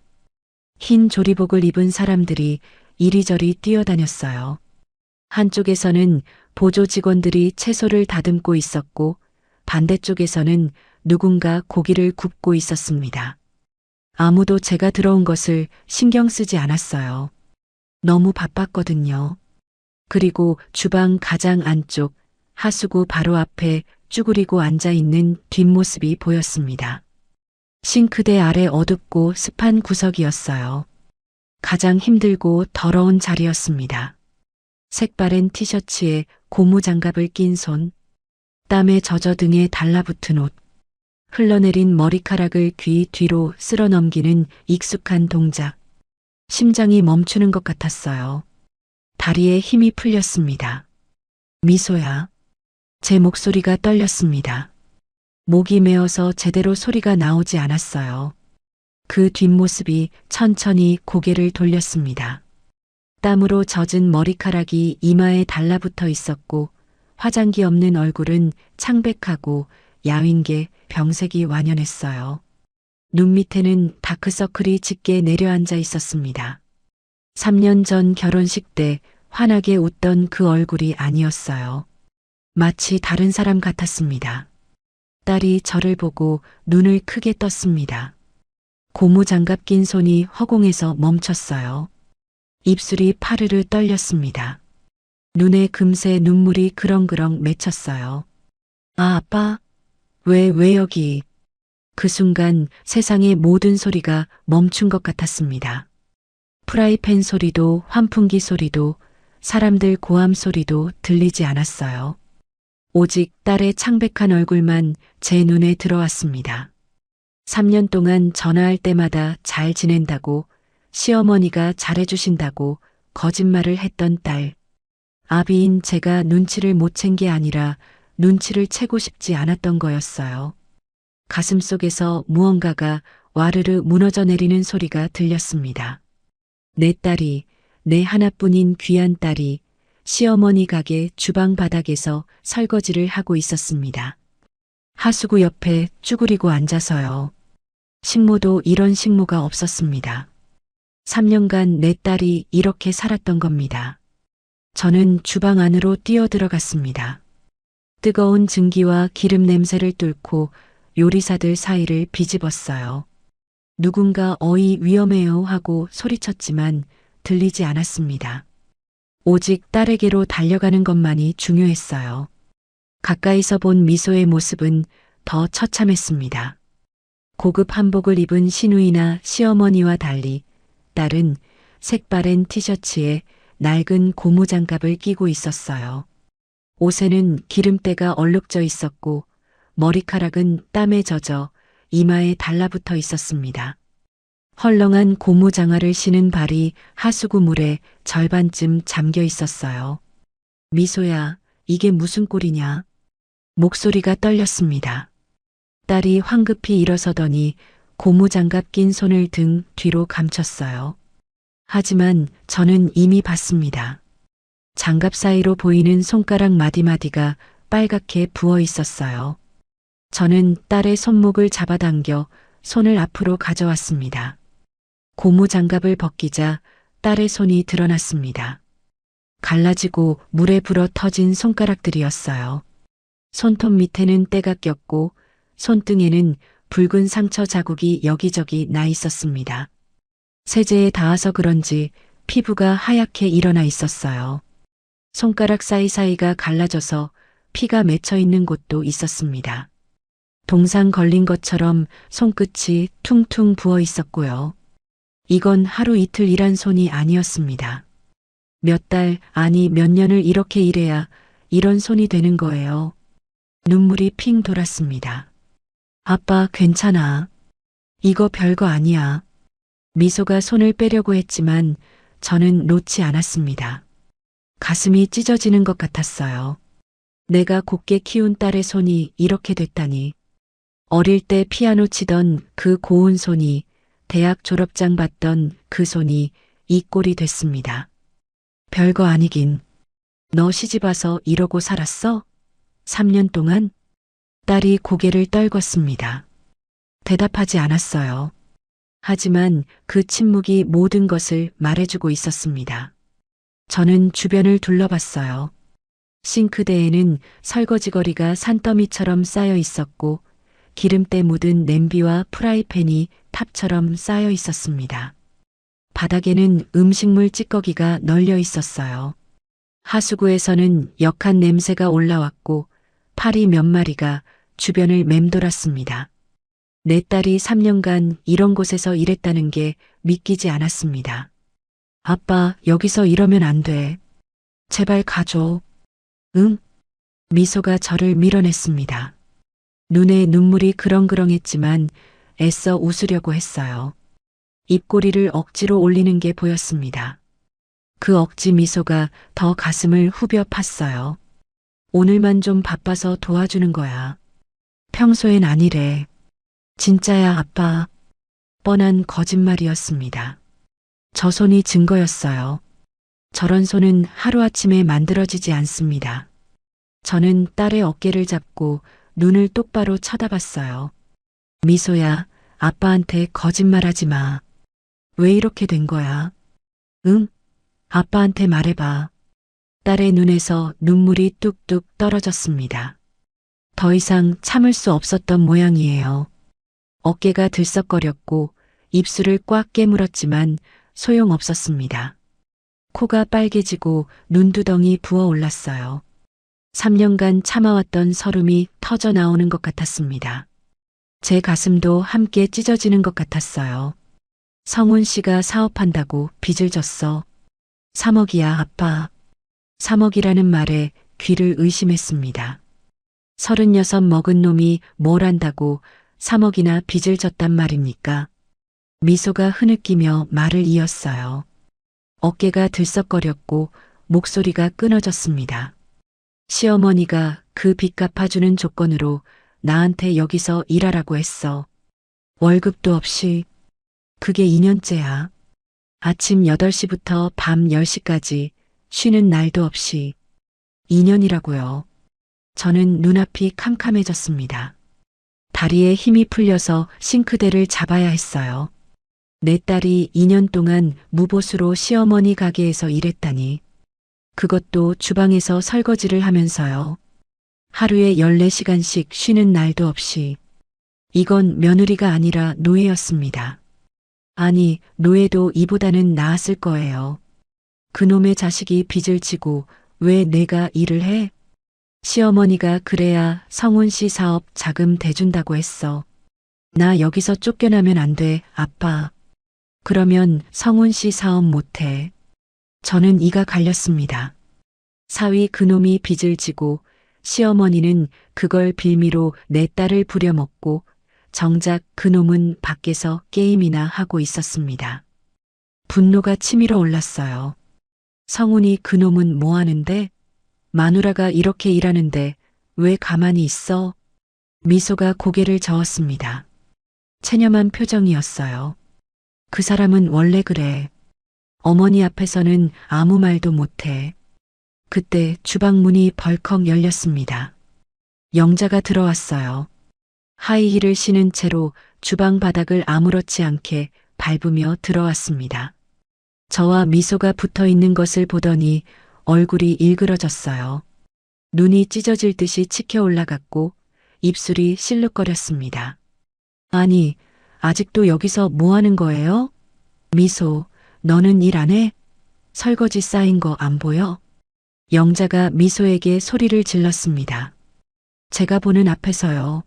흰 조리복을 입은 사람들이 이리저리 뛰어다녔어요. 한쪽에서는 보조 직원들이 채소를 다듬고 있었고 반대쪽에서는 누군가 고기를 굽고 있었습니다. 아무도 제가 들어온 것을 신경 쓰지 않았어요. 너무 바빴거든요. 그리고 주방 가장 안쪽 하수구 바로 앞에 쭈그리고 앉아 있는 뒷모습이 보였습니다. 싱크대 아래 어둡고 습한 구석이었어요. 가장 힘들고 더러운 자리였습니다. 색바랜 티셔츠에 고무장갑을 낀 손, 땀에 젖어 등에 달라붙은 옷, 흘러내린 머리카락을 귀 뒤로 쓸어 넘기는 익숙한 동작. 심장이 멈추는 것 같았어요. 다리에 힘이 풀렸습니다. 미소야. 제 목소리가 떨렸습니다. 목이 메어서 제대로 소리가 나오지 않았어요. 그 뒷모습이 천천히 고개를 돌렸습니다. 땀으로 젖은 머리카락이 이마에 달라붙어 있었고 화장기 없는 얼굴은 창백하고 야윈 게 병색이 완연했어요. 눈 밑에는 다크서클이 짙게 내려앉아 있었습니다. 3년 전 결혼식 때 환하게 웃던 그 얼굴이 아니었어요. 마치 다른 사람 같았습니다. 딸이 저를 보고 눈을 크게 떴습니다. 고무장갑 낀 손이 허공에서 멈췄어요. 입술이 파르르 떨렸습니다. 눈에 금세 눈물이 그렁그렁 맺혔어요. 아, 아빠? 왜 여기? 그 순간 세상의 모든 소리가 멈춘 것 같았습니다. 프라이팬 소리도 환풍기 소리도 사람들 고함 소리도 들리지 않았어요. 오직 딸의 창백한 얼굴만 제 눈에 들어왔습니다. 3년 동안 전화할 때마다 잘 지낸다고, 시어머니가 잘해주신다고 거짓말을 했던 딸. 아비인 제가 눈치를 못 챈 게 아니라 눈치를 채고 싶지 않았던 거였어요. 가슴 속에서 무언가가 와르르 무너져 내리는 소리가 들렸습니다. 내 딸이, 내 하나뿐인 귀한 딸이 시어머니 가게 주방 바닥에서 설거지를 하고 있었습니다. 하수구 옆에 쭈그리고 앉아서요. 식모도 이런 식모가 없었습니다. 3년간 내 딸이 이렇게 살았던 겁니다. 저는 주방 안으로 뛰어들어갔습니다. 뜨거운 증기와 기름 냄새를 뚫고 요리사들 사이를 비집었어요. 누군가 어이 위험해요 하고 소리쳤지만 들리지 않았습니다. 오직 딸에게로 달려가는 것만이 중요했어요. 가까이서 본 미소의 모습은 더 처참했습니다. 고급 한복을 입은 시누이나 시어머니와 달리 딸은 색바랜 티셔츠에 낡은 고무장갑을 끼고 있었어요. 옷에는 기름때가 얼룩져 있었고 머리카락은 땀에 젖어 이마에 달라붙어 있었습니다. 헐렁한 고무장화를 신은 발이 하수구 물에 절반쯤 잠겨 있었어요. 미소야, 이게 무슨 꼴이냐? 목소리가 떨렸습니다. 딸이 황급히 일어서더니 고무장갑 낀 손을 등 뒤로 감췄어요. 하지만 저는 이미 봤습니다. 장갑 사이로 보이는 손가락 마디마디가 빨갛게 부어 있었어요. 저는 딸의 손목을 잡아당겨 손을 앞으로 가져왔습니다. 고무장갑을 벗기자 딸의 손이 드러났습니다. 갈라지고 물에 불어 터진 손가락들이었어요. 손톱 밑에는 때가 꼈고 손등에는 붉은 상처 자국이 여기저기 나 있었습니다. 세제에 닿아서 그런지 피부가 하얗게 일어나 있었어요. 손가락 사이사이가 갈라져서 피가 맺혀 있는 곳도 있었습니다. 동상 걸린 것처럼 손끝이 퉁퉁 부어 있었고요. 이건 하루 이틀 일한 손이 아니었습니다. 몇 달, 아니 몇 년을 이렇게 일해야 이런 손이 되는 거예요. 눈물이 핑 돌았습니다. 아빠, 괜찮아. 이거 별거 아니야. 미소가 손을 빼려고 했지만 저는 놓지 않았습니다. 가슴이 찢어지는 것 같았어요. 내가 곱게 키운 딸의 손이 이렇게 됐다니. 어릴 때 피아노 치던 그 고운 손이, 대학 졸업장 받던 그 손이 이 꼴이 됐습니다. 별거 아니긴. 너 시집와서 이러고 살았어? 3년 동안? 딸이 고개를 떨궜습니다. 대답하지 않았어요. 하지만 그 침묵이 모든 것을 말해주고 있었습니다. 저는 주변을 둘러봤어요. 싱크대에는 설거지거리가 산더미처럼 쌓여 있었고 기름때 묻은 냄비와 프라이팬이 탑처럼 쌓여 있었습니다. 바닥에는 음식물 찌꺼기가 널려 있었어요. 하수구에서는 역한 냄새가 올라왔고 파리 몇 마리가 주변을 맴돌았습니다. 내 딸이 3년간 이런 곳에서 일했다는 게 믿기지 않았습니다. 아빠, 여기서 이러면 안 돼. 제발 가줘. 응? 미소가 저를 밀어냈습니다. 눈에 눈물이 그렁그렁했지만 애써 웃으려고 했어요. 입꼬리를 억지로 올리는 게 보였습니다. 그 억지 미소가 더 가슴을 후벼 팠어요. 오늘만 좀 바빠서 도와주는 거야. 평소엔 아니래. 진짜야, 아빠. 뻔한 거짓말이었습니다. 저 손이 증거였어요. 저런 손은 하루아침에 만들어지지 않습니다. 저는 딸의 어깨를 잡고 눈을 똑바로 쳐다봤어요. 미소야, 아빠한테 거짓말하지 마. 왜 이렇게 된 거야? 응? 아빠한테 말해봐. 딸의 눈에서 눈물이 뚝뚝 떨어졌습니다. 더 이상 참을 수 없었던 모양이에요. 어깨가 들썩거렸고 입술을 꽉 깨물었지만 소용없었습니다. 코가 빨개지고 눈두덩이 부어올랐어요. 3년간 참아왔던 서름이 터져 나오는 것 같았습니다. 제 가슴도 함께 찢어지는 것 같았어요. 성훈 씨가 사업한다고 빚을 졌어. 3억이야, 아빠. 3억이라는 말에 귀를 의심했습니다. 36 먹은 놈이 뭘 안다고 3억이나 빚을 졌단 말입니까? 미소가 흐느끼며 말을 이었어요. 어깨가 들썩거렸고 목소리가 끊어졌습니다. 시어머니가 그 빚 갚아주는 조건으로 나한테 여기서 일하라고 했어. 월급도 없이. 그게 2년째야. 아침 8시부터 밤 10시까지 쉬는 날도 없이. 2년이라고요. 저는 눈앞이 캄캄해졌습니다. 다리에 힘이 풀려서 싱크대를 잡아야 했어요. 내 딸이 2년 동안 무보수로 시어머니 가게에서 일했다니. 그것도 주방에서 설거지를 하면서요. 하루에 14시간씩 쉬는 날도 없이. 이건 며느리가 아니라 노예였습니다. 아니, 노예도 이보다는 나았을 거예요. 그놈의 자식이 빚을 지고 왜 내가 일을 해? 시어머니가 그래야 성훈 씨 사업 자금 대준다고 했어. 나 여기서 쫓겨나면 안 돼, 아빠. 그러면 성훈 씨 사업 못해. 저는 이가 갈렸습니다. 사위 그놈이 빚을 지고 시어머니는 그걸 빌미로 내 딸을 부려먹고 정작 그놈은 밖에서 게임이나 하고 있었습니다. 분노가 치밀어 올랐어요. 성훈이 그놈은 뭐 하는데? 마누라가 이렇게 일하는데 왜 가만히 있어? 미소가 고개를 저었습니다. 체념한 표정이었어요. 그 사람은 원래 그래. 어머니 앞에서는 아무 말도 못해. 그때 주방 문이 벌컥 열렸습니다. 영자가 들어왔어요. 하이힐을 신은 채로 주방 바닥을 아무렇지 않게 밟으며 들어왔습니다. 저와 미소가 붙어 있는 것을 보더니 얼굴이 일그러졌어요. 눈이 찢어질 듯이 치켜 올라갔고 입술이 실룩거렸습니다. 아니, 아직도 여기서 뭐 하는 거예요? 미소, 너는 일 안 해? 설거지 쌓인 거 안 보여? 영자가 미소에게 소리를 질렀습니다. 제가 보는 앞에서요.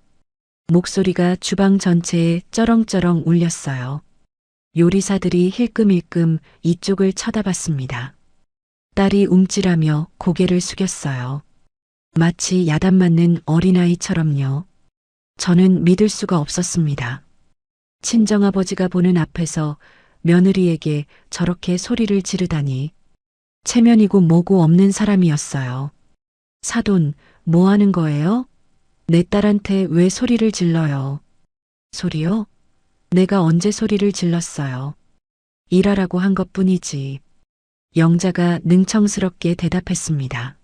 목소리가 주방 전체에 쩌렁쩌렁 울렸어요. 요리사들이 힐끔힐끔 이쪽을 쳐다봤습니다. 딸이 움찔하며 고개를 숙였어요. 마치 야단 맞는 어린아이처럼요. 저는 믿을 수가 없었습니다. 친정아버지가 보는 앞에서 며느리에게 저렇게 소리를 지르다니. 체면이고 뭐고 없는 사람이었어요. 사돈, 뭐 하는 거예요? 내 딸한테 왜 소리를 질러요? 소리요? 내가 언제 소리를 질렀어요? 일하라고 한 것뿐이지. 영자가 능청스럽게 대답했습니다.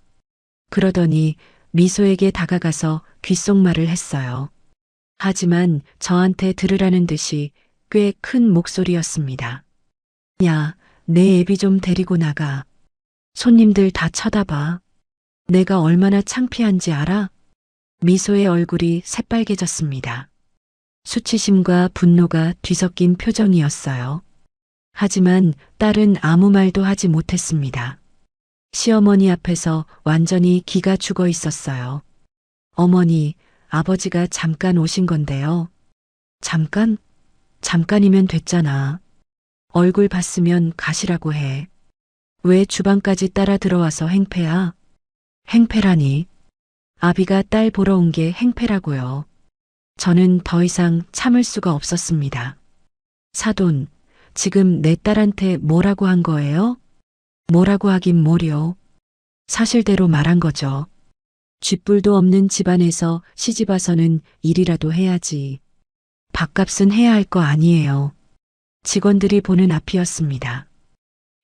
그러더니 미소에게 다가가서 귓속말을 했어요. 하지만 저한테 들으라는 듯이 꽤 큰 목소리였습니다. 야, 내 애비 좀 데리고 나가. 손님들 다 쳐다봐. 내가 얼마나 창피한지 알아? 미소의 얼굴이 새빨개졌습니다. 수치심과 분노가 뒤섞인 표정이었어요. 하지만 딸은 아무 말도 하지 못했습니다. 시어머니 앞에서 완전히 기가 죽어 있었어요. 어머니, 아버지가 잠깐 오신 건데요. 잠깐? 잠깐이면 됐잖아. 얼굴 봤으면 가시라고 해. 왜 주방까지 따라 들어와서 행패야? 행패라니. 아비가 딸 보러 온 게 행패라고요. 저는 더 이상 참을 수가 없었습니다. 사돈, 지금 내 딸한테 뭐라고 한 거예요? 뭐라고 하긴 뭐려. 사실대로 말한 거죠. 쥐뿔도 없는 집안에서 시집와서는 일이라도 해야지. 밥값은 해야 할 거 아니에요. 직원들이 보는 앞이었습니다.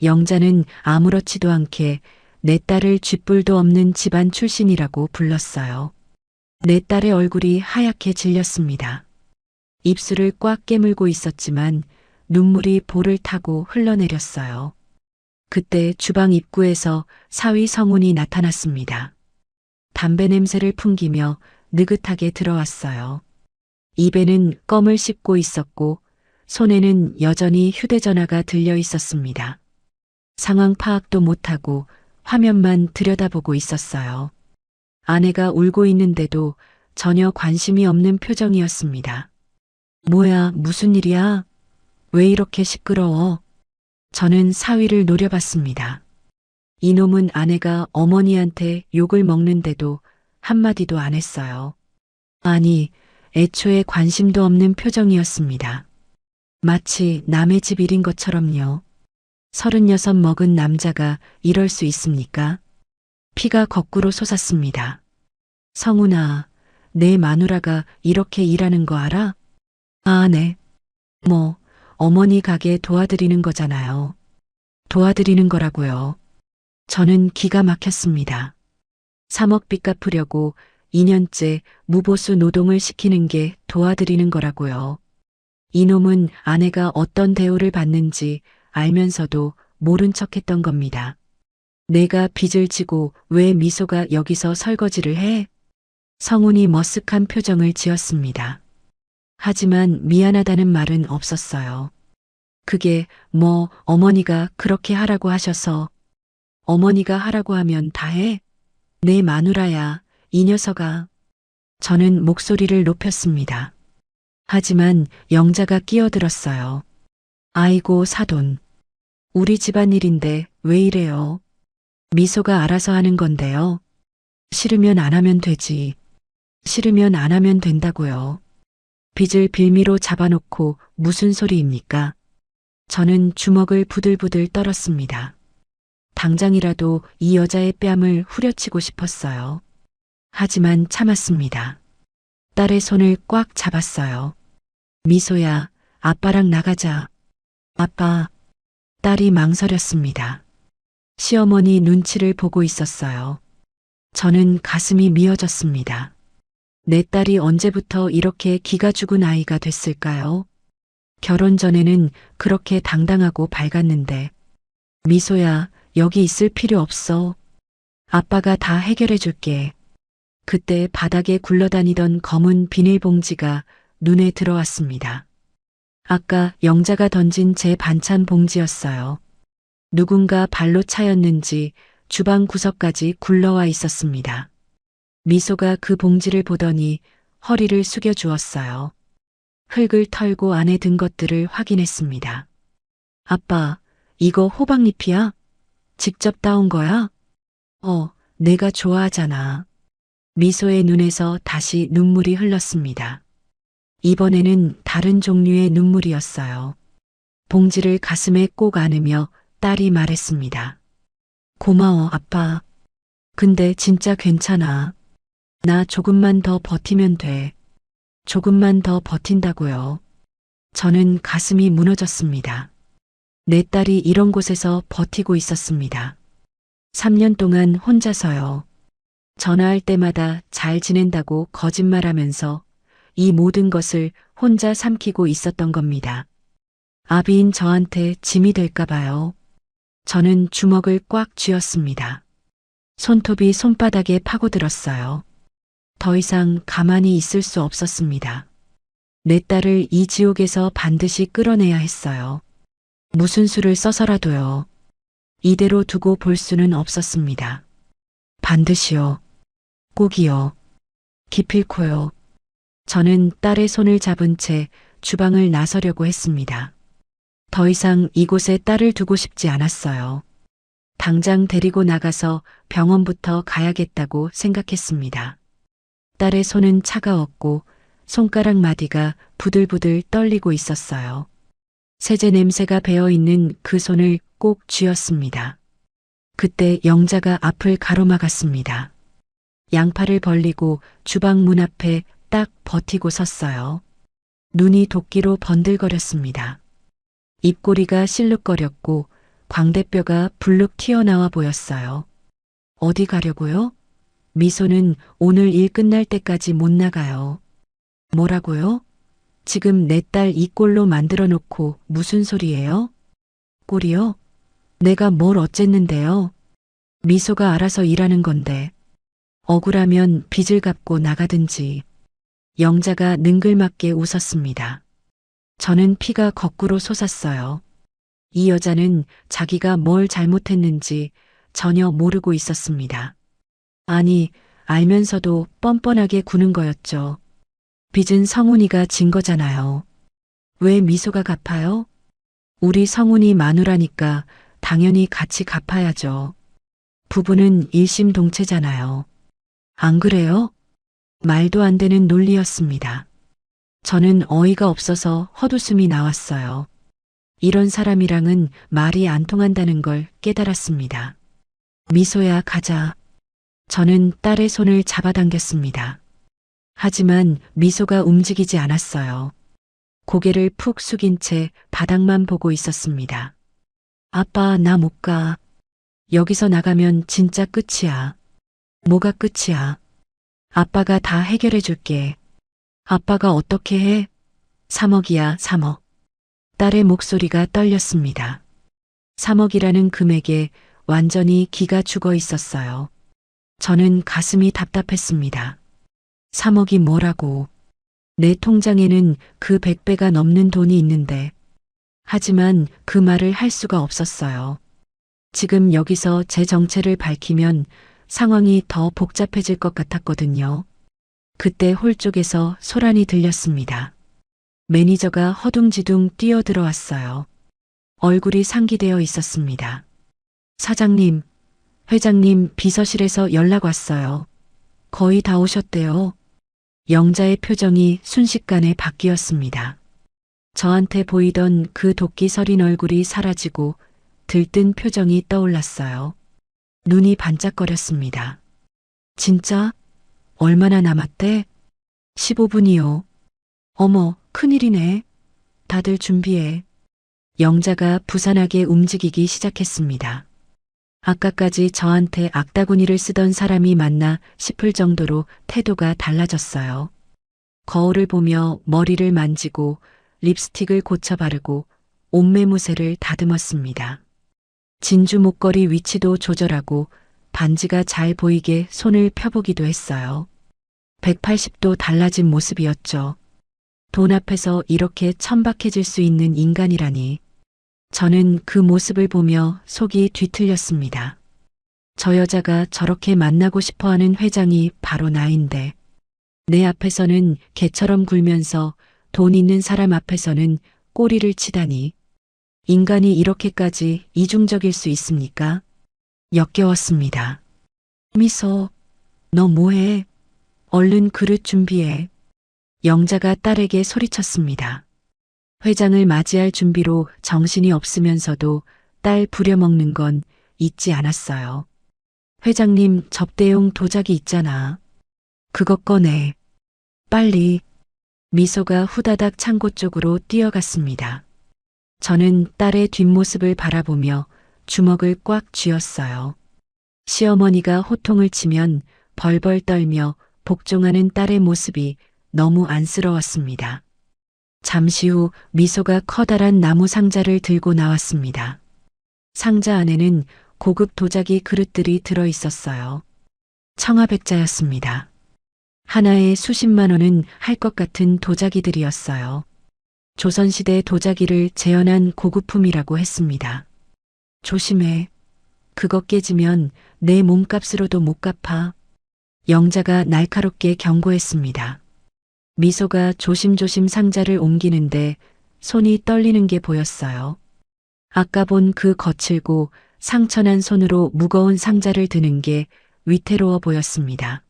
영자는 아무렇지도 않게 내 딸을 쥐뿔도 없는 집안 출신이라고 불렀어요. 내 딸의 얼굴이 하얗게 질렸습니다. 입술을 꽉 깨물고 있었지만 눈물이 볼을 타고 흘러내렸어요. 그때 주방 입구에서 사위 성훈이 나타났습니다. 담배 냄새를 풍기며 느긋하게 들어왔어요. 입에는 껌을 씹고 있었고 손에는 여전히 휴대전화가 들려 있었습니다. 상황 파악도 못하고 화면만 들여다보고 있었어요. 아내가 울고 있는데도 전혀 관심이 없는 표정이었습니다. 뭐야, 무슨 일이야? 왜 이렇게 시끄러워? 저는 사위를 노려봤습니다. 이놈은 아내가 어머니한테 욕을 먹는데도 한마디도 안 했어요. 아니, 애초에 관심도 없는 표정이었습니다. 마치 남의 집 일인 것처럼요. 36 먹은 남자가 이럴 수 있습니까? 피가 거꾸로 솟았습니다. 성훈아, 내 마누라가 이렇게 일하는 거 알아? 아, 네. 뭐, 어머니 가게 도와드리는 거잖아요. 도와드리는 거라고요. 저는 기가 막혔습니다. 3억 빚 갚으려고 2년째 무보수 노동을 시키는 게 도와드리는 거라고요. 이놈은 아내가 어떤 대우를 받는지 알면서도 모른 척 했던 겁니다. 내가 빚을 지고 왜 미소가 여기서 설거지를 해? 성훈이 머쓱한 표정을 지었습니다. 하지만 미안하다는 말은 없었어요. 그게 뭐 어머니가 그렇게 하라고 하셔서 어머니가 하라고 하면 다 해? 내 마누라야, 이 녀석아. 저는 목소리를 높였습니다. 하지만 영자가 끼어들었어요. 아이고 사돈. 우리 집안일인데 왜 이래요? 미소가 알아서 하는 건데요. 싫으면 안 하면 되지. 싫으면 안 하면 된다고요. 빚을 빌미로 잡아놓고 무슨 소리입니까? 저는 주먹을 부들부들 떨었습니다. 당장이라도 이 여자의 뺨을 후려치고 싶었어요. 하지만 참았습니다. 딸의 손을 꽉 잡았어요. 미소야, 아빠랑 나가자. 아빠. 딸이 망설였습니다. 시어머니 눈치를 보고 있었어요. 저는 가슴이 미어졌습니다. 내 딸이 언제부터 이렇게 기가 죽은 아이가 됐을까요? 결혼 전에는 그렇게 당당하고 밝았는데. 미소야, 여기 있을 필요 없어. 아빠가 다 해결해 줄게. 그때 바닥에 굴러다니던 검은 비닐봉지가 눈에 들어왔습니다. 아까 영자가 던진 제 반찬 봉지였어요. 누군가 발로 차였는지 주방 구석까지 굴러와 있었습니다. 미소가 그 봉지를 보더니 허리를 숙여 주었어요. 흙을 털고 안에 든 것들을 확인했습니다. 아빠, 이거 호박잎이야? 직접 따온 거야? 내가 좋아하잖아. 미소의 눈에서 다시 눈물이 흘렀습니다. 이번에는 다른 종류의 눈물이었어요. 봉지를 가슴에 꼭 안으며 딸이 말했습니다. 고마워, 아빠. 근데 진짜 괜찮아. 나 조금만 더 버티면 돼. 조금만 더 버틴다고요. 저는 가슴이 무너졌습니다. 내 딸이 이런 곳에서 버티고 있었습니다. 3년 동안 혼자서요. 전화할 때마다 잘 지낸다고 거짓말하면서 이 모든 것을 혼자 삼키고 있었던 겁니다. 아비인 저한테 짐이 될까 봐요. 저는 주먹을 꽉 쥐었습니다. 손톱이 손바닥에 파고들었어요. 더 이상 가만히 있을 수 없었습니다. 내 딸을 이 지옥에서 반드시 끌어내야 했어요. 무슨 수를 써서라도요. 이대로 두고 볼 수는 없었습니다. 반드시요. 꼭이요. 기필코요. 저는 딸의 손을 잡은 채 주방을 나서려고 했습니다. 더 이상 이곳에 딸을 두고 싶지 않았어요. 당장 데리고 나가서 병원부터 가야겠다고 생각했습니다. 딸의 손은 차가웠고 손가락 마디가 부들부들 떨리고 있었어요. 세제 냄새가 배어있는 그 손을 꼭 쥐었습니다. 그때 영자가 앞을 가로막았습니다. 양팔을 벌리고 주방 문 앞에 딱 버티고 섰어요. 눈이 도끼로 번들거렸습니다. 입꼬리가 실룩거렸고 광대뼈가 불룩 튀어나와 보였어요. 어디 가려고요? 미소는 오늘 일 끝날 때까지 못 나가요. 뭐라고요? 지금 내 딸 이 꼴로 만들어 놓고 무슨 소리예요? 꼴이요? 내가 뭘 어쨌는데요? 미소가 알아서 일하는 건데. 억울하면 빚을 갚고 나가든지. 영자가 능글맞게 웃었습니다. 저는 피가 거꾸로 솟았어요. 이 여자는 자기가 뭘 잘못했는지 전혀 모르고 있었습니다. 아니, 알면서도 뻔뻔하게 구는 거였죠. 빚은 성훈이가 진 거잖아요. 왜 미소가 갚아요? 우리 성훈이 마누라니까 당연히 같이 갚아야죠. 부부는 일심동체잖아요. 안 그래요? 말도 안 되는 논리였습니다. 저는 어이가 없어서 헛웃음이 나왔어요. 이런 사람이랑은 말이 안 통한다는 걸 깨달았습니다. 미소야, 가자. 저는 딸의 손을 잡아당겼습니다. 하지만 미소가 움직이지 않았어요. 고개를 푹 숙인 채 바닥만 보고 있었습니다. 아빠, 나 못 가. 여기서 나가면 진짜 끝이야. 뭐가 끝이야? 아빠가 다 해결해 줄게. 아빠가 어떻게 해? 3억이야, 3억. 딸의 목소리가 떨렸습니다. 3억이라는 금액에 완전히 기가 죽어 있었어요. 저는 가슴이 답답했습니다. 3억이 뭐라고? 내 통장에는 그 100배가 넘는 돈이 있는데. 하지만 그 말을 할 수가 없었어요. 지금 여기서 제 정체를 밝히면 상황이 더 복잡해질 것 같았거든요. 그때 홀 쪽에서 소란이 들렸습니다. 매니저가 허둥지둥 뛰어들어왔어요. 얼굴이 상기되어 있었습니다. 사장님, 회장님 비서실에서 연락 왔어요. 거의 다 오셨대요. 영자의 표정이 순식간에 바뀌었습니다. 저한테 보이던 그 도끼 서린 얼굴이 사라지고 들뜬 표정이 떠올랐어요. 눈이 반짝거렸습니다. 진짜? 얼마나 남았대? 15분이요. 어머, 큰일이네. 다들 준비해. 영자가 부산하게 움직이기 시작했습니다. 아까까지 저한테 악다구니를 쓰던 사람이 맞나 싶을 정도로 태도가 달라졌어요. 거울을 보며 머리를 만지고 립스틱을 고쳐 바르고 옷매무새를 다듬었습니다. 진주 목걸이 위치도 조절하고 반지가 잘 보이게 손을 펴보기도 했어요. 180도 달라진 모습이었죠. 돈 앞에서 이렇게 천박해질 수 있는 인간이라니. 저는 그 모습을 보며 속이 뒤틀렸습니다. 저 여자가 저렇게 만나고 싶어하는 회장이 바로 나인데 내 앞에서는 개처럼 굴면서 돈 있는 사람 앞에서는 꼬리를 치다니. 인간이 이렇게까지 이중적일 수 있습니까? 역겨웠습니다. 미소, 너 뭐해? 얼른 그릇 준비해. 영자가 딸에게 소리쳤습니다. 회장을 맞이할 준비로 정신이 없으면서도 딸 부려먹는 건 잊지 않았어요. 회장님, 접대용 도자기 있잖아. 그거 꺼내. 빨리. 미소가 후다닥 창고 쪽으로 뛰어갔습니다. 저는 딸의 뒷모습을 바라보며 주먹을 꽉 쥐었어요. 시어머니가 호통을 치면 벌벌 떨며 복종하는 딸의 모습이 너무 안쓰러웠습니다. 잠시 후 미소가 커다란 나무 상자를 들고 나왔습니다. 상자 안에는 고급 도자기 그릇들이 들어 있었어요. 청아백자였습니다. 하나에 수십만 원은 할 것 같은 도자기들이었어요. 조선시대 도자기를 재현한 고급품이라고 했습니다. 조심해. 그거 깨지면 내 몸값으로도 못 갚아. 영자가 날카롭게 경고했습니다. 미소가 조심조심 상자를 옮기는데 손이 떨리는 게 보였어요. 아까 본 그 거칠고 상처난 손으로 무거운 상자를 드는 게 위태로워 보였습니다.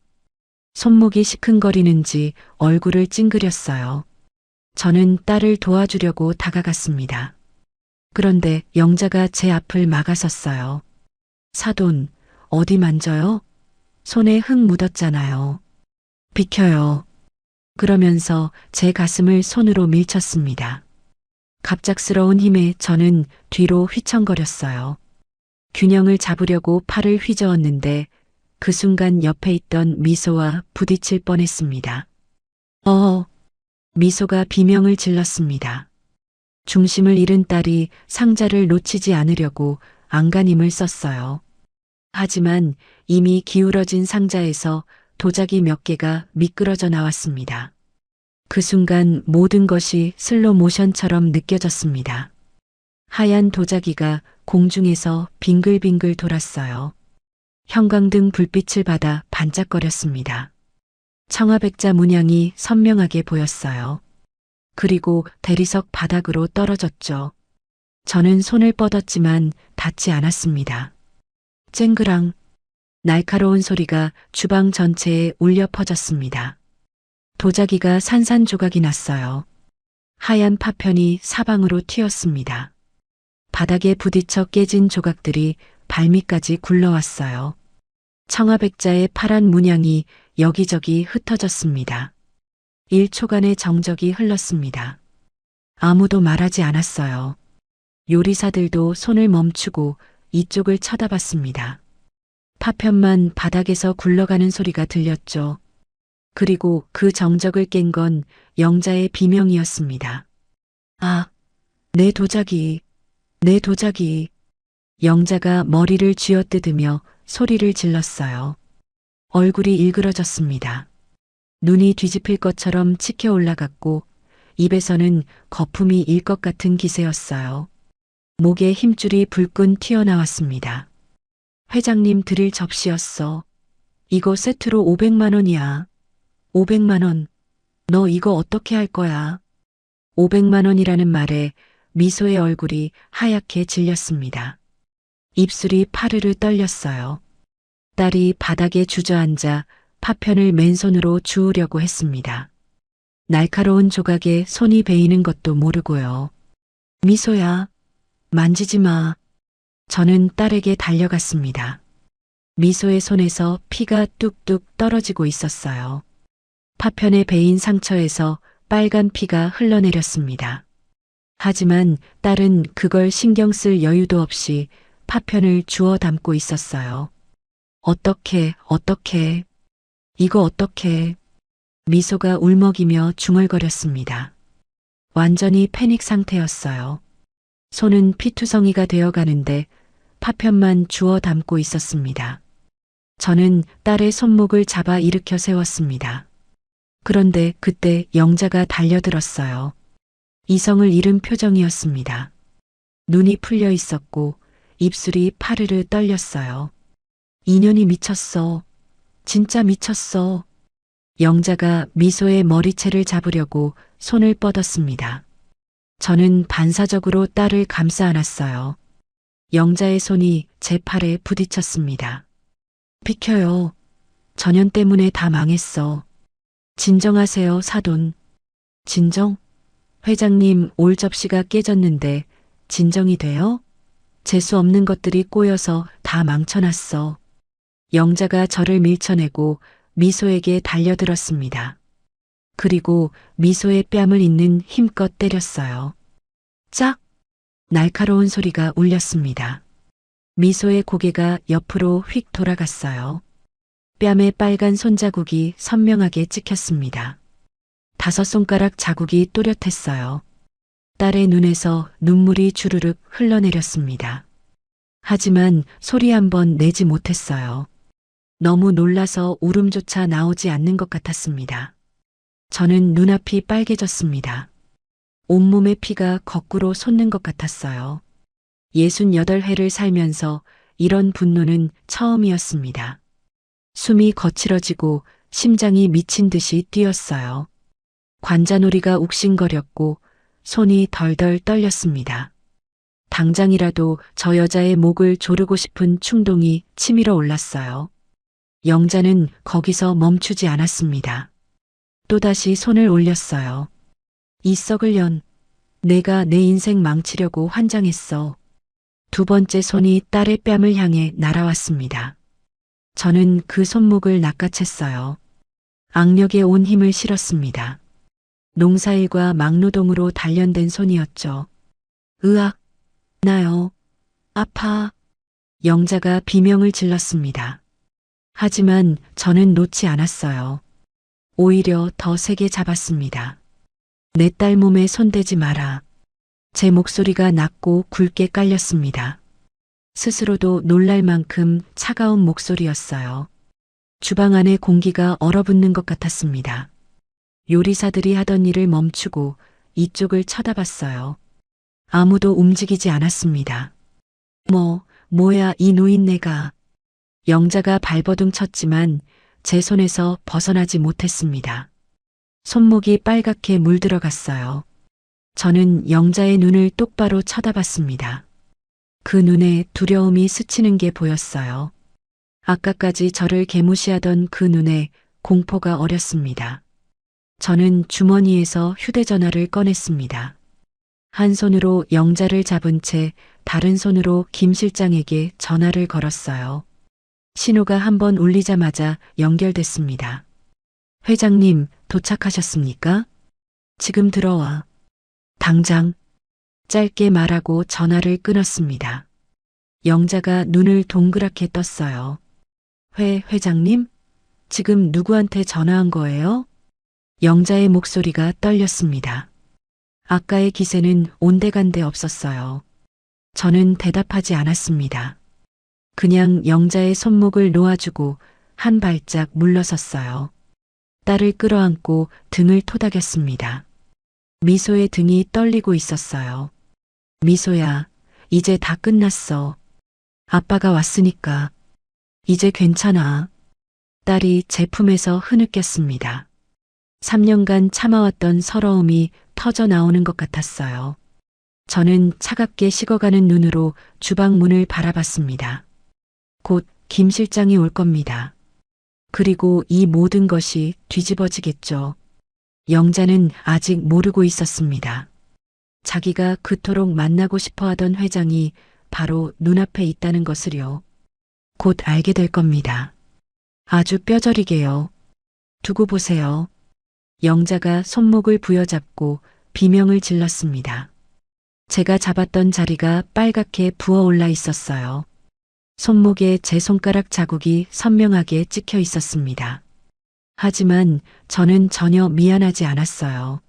손목이 시큰거리는지 얼굴을 찡그렸어요. 저는 딸을 도와주려고 다가갔습니다. 그런데 영자가 제 앞을 막아섰어요. 사돈, 어디 만져요? 손에 흙 묻었잖아요. 비켜요. 그러면서 제 가슴을 손으로 밀쳤습니다. 갑작스러운 힘에 저는 뒤로 휘청거렸어요. 균형을 잡으려고 팔을 휘저었는데 그 순간 옆에 있던 미소와 부딪힐 뻔했습니다. 미소가 비명을 질렀습니다. 중심을 잃은 딸이 상자를 놓치지 않으려고 안간힘을 썼어요. 하지만 이미 기울어진 상자에서 도자기 몇 개가 미끄러져 나왔습니다. 그 순간 모든 것이 슬로 모션처럼 느껴졌습니다. 하얀 도자기가 공중에서 빙글빙글 돌았어요. 형광등 불빛을 받아 반짝거렸습니다. 청아백자 문양이 선명하게 보였어요. 그리고 대리석 바닥으로 떨어졌죠. 저는 손을 뻗었지만 닿지 않았습니다. 쨍그랑 날카로운 소리가 주방 전체에 울려 퍼졌습니다. 도자기가 산산조각이 났어요. 하얀 파편이 사방으로 튀었습니다. 바닥에 부딪혀 깨진 조각들이 발밑까지 굴러왔어요. 청아백자의 파란 문양이 여기저기 흩어졌습니다. 1초간의 정적이 흘렀습니다. 아무도 말하지 않았어요. 요리사들도 손을 멈추고 이쪽을 쳐다봤습니다. 파편만 바닥에서 굴러가는 소리가 들렸죠. 그리고 그 정적을 깬 건 영자의 비명이었습니다. 아, 내 도자기, 내 도자기. 영자가 머리를 쥐어뜯으며 소리를 질렀어요. 얼굴이 일그러졌습니다. 눈이 뒤집힐 것처럼 치켜 올라갔고 입에서는 거품이 일 것 같은 기세였어요. 목에 힘줄이 불끈 튀어나왔습니다. 회장님 드릴 접시였어. 이거 세트로 500만 원이야. 500만 원. 너 이거 어떻게 할 거야? 500만 원이라는 말에 미소의 얼굴이 하얗게 질렸습니다. 입술이 파르르 떨렸어요. 딸이 바닥에 주저앉아 파편을 맨손으로 주우려고 했습니다. 날카로운 조각에 손이 베이는 것도 모르고요. 미소야, 만지지 마. 저는 딸에게 달려갔습니다. 미소의 손에서 피가 뚝뚝 떨어지고 있었어요. 파편에 베인 상처에서 빨간 피가 흘러내렸습니다. 하지만 딸은 그걸 신경 쓸 여유도 없이 파편을 주워 담고 있었어요. 어떻게, 이거 어떻게. 미소가 울먹이며 중얼거렸습니다. 완전히 패닉 상태였어요. 손은 피투성이가 되어가는데 파편만 주워 담고 있었습니다. 저는 딸의 손목을 잡아 일으켜 세웠습니다. 그런데 그때 영자가 달려들었어요. 이성을 잃은 표정이었습니다. 눈이 풀려 있었고 입술이 파르르 떨렸어요. 인연이 미쳤어. 진짜 미쳤어. 영자가 미소의 머리채를 잡으려고 손을 뻗었습니다. 저는 반사적으로 딸을 감싸 안았어요. 영자의 손이 제 팔에 부딪혔습니다. 비켜요. 전현 때문에 다 망했어. 진정하세요, 사돈. 진정? 회장님, 올 접시가 깨졌는데 진정이 돼요? 재수 없는 것들이 꼬여서 다 망쳐놨어. 영자가 저를 밀쳐내고 미소에게 달려들었습니다. 그리고 미소의 뺨을 잇는 힘껏 때렸어요. 짝! 날카로운 소리가 울렸습니다. 미소의 고개가 옆으로 휙 돌아갔어요. 뺨에 빨간 손자국이 선명하게 찍혔습니다. 5손가락 자국이 또렷했어요. 딸의 눈에서 눈물이 주르륵 흘러내렸습니다. 하지만 소리 한 번 내지 못했어요. 너무 놀라서 울음조차 나오지 않는 것 같았습니다. 저는 눈앞이 빨개졌습니다. 온몸의 피가 거꾸로 솟는 것 같았어요. 68회를 살면서 이런 분노는 처음이었습니다. 숨이 거칠어지고 심장이 미친 듯이 뛰었어요. 관자놀이가 욱신거렸고 손이 덜덜 떨렸습니다. 당장이라도 저 여자의 목을 조르고 싶은 충동이 치밀어 올랐어요. 영자는 거기서 멈추지 않았습니다. 또다시 손을 올렸어요. 이 썩을 년, 내가 내 인생 망치려고 환장했어. 두 번째 손이 딸의 뺨을 향해 날아왔습니다. 저는 그 손목을 낚아챘어요. 악력에 온 힘을 실었습니다. 농사일과 막노동으로 단련된 손이었죠. 으악, 나요. 아파. 영자가 비명을 질렀습니다. 하지만 저는 놓지 않았어요. 오히려 더 세게 잡았습니다. 내 딸 몸에 손대지 마라. 제 목소리가 낮고 굵게 깔렸습니다. 스스로도 놀랄 만큼 차가운 목소리였어요. 주방 안의 공기가 얼어붙는 것 같았습니다. 요리사들이 하던 일을 멈추고 이쪽을 쳐다봤어요. 아무도 움직이지 않았습니다. 뭐야 이 노인네가. 영자가 발버둥 쳤지만 제 손에서 벗어나지 못했습니다. 손목이 빨갛게 물들어갔어요. 저는 영자의 눈을 똑바로 쳐다봤습니다. 그 눈에 두려움이 스치는 게 보였어요. 아까까지 저를 개무시하던 그 눈에 공포가 어렸습니다. 저는 주머니에서 휴대전화를 꺼냈습니다. 한 손으로 영자를 잡은 채 다른 손으로 김 실장에게 전화를 걸었어요. 신호가 한 번 울리자마자 연결됐습니다. 회장님, 도착하셨습니까? 지금 들어와. 당장. 짧게 말하고 전화를 끊었습니다. 영자가 눈을 동그랗게 떴어요. 회장님? 지금 누구한테 전화한 거예요? 영자의 목소리가 떨렸습니다. 아까의 기세는 온데간데 없었어요. 저는 대답하지 않았습니다. 그냥 영자의 손목을 놓아주고 한 발짝 물러섰어요. 딸을 끌어안고 등을 토닥였습니다. 미소의 등이 떨리고 있었어요. 미소야, 이제 다 끝났어. 아빠가 왔으니까. 이제 괜찮아. 딸이 제 품에서 흐느꼈습니다. 3년간 참아왔던 서러움이 터져 나오는 것 같았어요. 저는 차갑게 식어가는 눈으로 주방 문을 바라봤습니다. 곧 김 실장이 올 겁니다. 그리고 이 모든 것이 뒤집어지겠죠. 영자는 아직 모르고 있었습니다. 자기가 그토록 만나고 싶어 하던 회장이 바로 눈앞에 있다는 것을요. 곧 알게 될 겁니다. 아주 뼈저리게요. 두고 보세요. 영자가 손목을 부여잡고 비명을 질렀습니다. 제가 잡았던 자리가 빨갛게 부어올라 있었어요. 손목에 제 손가락 자국이 선명하게 찍혀 있었습니다. 하지만 저는 전혀 미안하지 않았어요.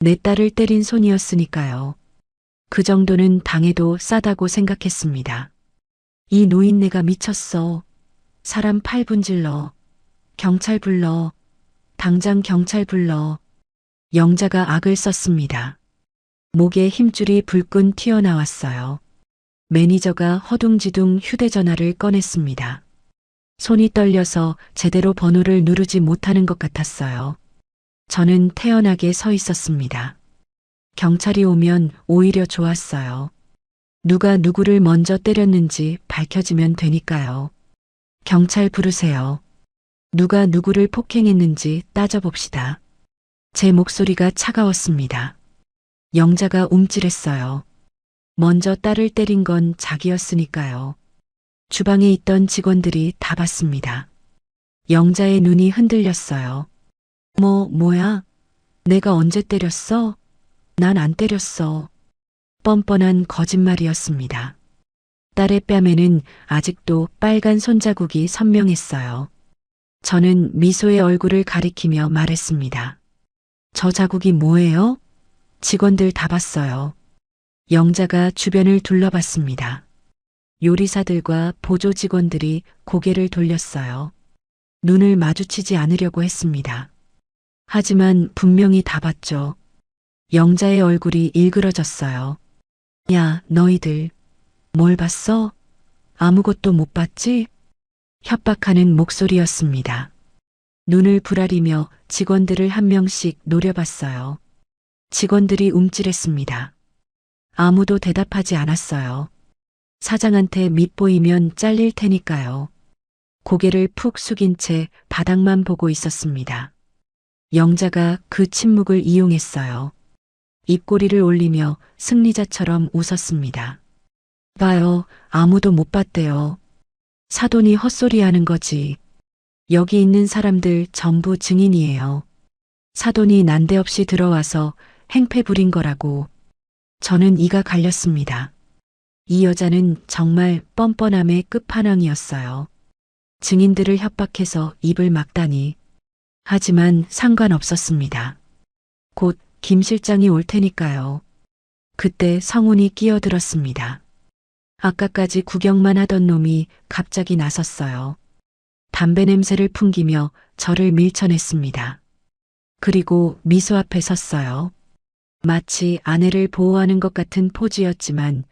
내 딸을 때린 손이었으니까요. 그 정도는 당해도 싸다고 생각했습니다. 이 노인네가 미쳤어. 사람 팔 분질러. 경찰 불러. 당장 경찰 불러. 영자가 악을 썼습니다. 목에 힘줄이 불끈 튀어나왔어요. 매니저가 허둥지둥 휴대전화를 꺼냈습니다. 손이 떨려서 제대로 번호를 누르지 못하는 것 같았어요. 저는 태연하게 서 있었습니다. 경찰이 오면 오히려 좋았어요. 누가 누구를 먼저 때렸는지 밝혀지면 되니까요. 경찰 부르세요. 누가 누구를 폭행했는지 따져봅시다. 제 목소리가 차가웠습니다. 영자가 움찔했어요. 먼저 딸을 때린 건 자기였으니까요. 주방에 있던 직원들이 다 봤습니다. 영자의 눈이 흔들렸어요. 뭐야? 내가 언제 때렸어? 난 안 때렸어. 뻔뻔한 거짓말이었습니다. 딸의 뺨에는 아직도 빨간 손자국이 선명했어요. 저는 미소의 얼굴을 가리키며 말했습니다. 저 자국이 뭐예요? 직원들 다 봤어요. 영자가 주변을 둘러봤습니다. 요리사들과 보조 직원들이 고개를 돌렸어요. 눈을 마주치지 않으려고 했습니다. 하지만 분명히 다 봤죠. 영자의 얼굴이 일그러졌어요. 야, 너희들. 뭘 봤어? 아무것도 못 봤지? 협박하는 목소리였습니다. 눈을 부라리며 직원들을 한 명씩 노려봤어요. 직원들이 움찔했습니다. 아무도 대답하지 않았어요. 사장한테 밉보이면 잘릴 테니까요. 고개를 푹 숙인 채 바닥만 보고 있었습니다. 영자가 그 침묵을 이용했어요. 입꼬리를 올리며 승리자처럼 웃었습니다. 봐요, 아무도 못 봤대요. 사돈이 헛소리하는 거지. 여기 있는 사람들 전부 증인이에요. 사돈이 난데없이 들어와서 행패 부린 거라고. 저는 이가 갈렸습니다. 이 여자는 정말 뻔뻔함의 끝판왕이었어요. 증인들을 협박해서 입을 막다니. 하지만 상관없었습니다. 곧 김 실장이 올 테니까요. 그때 성훈이 끼어들었습니다. 아까까지 구경만 하던 놈이 갑자기 나섰어요. 담배 냄새를 풍기며 저를 밀쳐냈습니다. 그리고 미소 앞에 섰어요. 마치 아내를 보호하는 것 같은 포즈였지만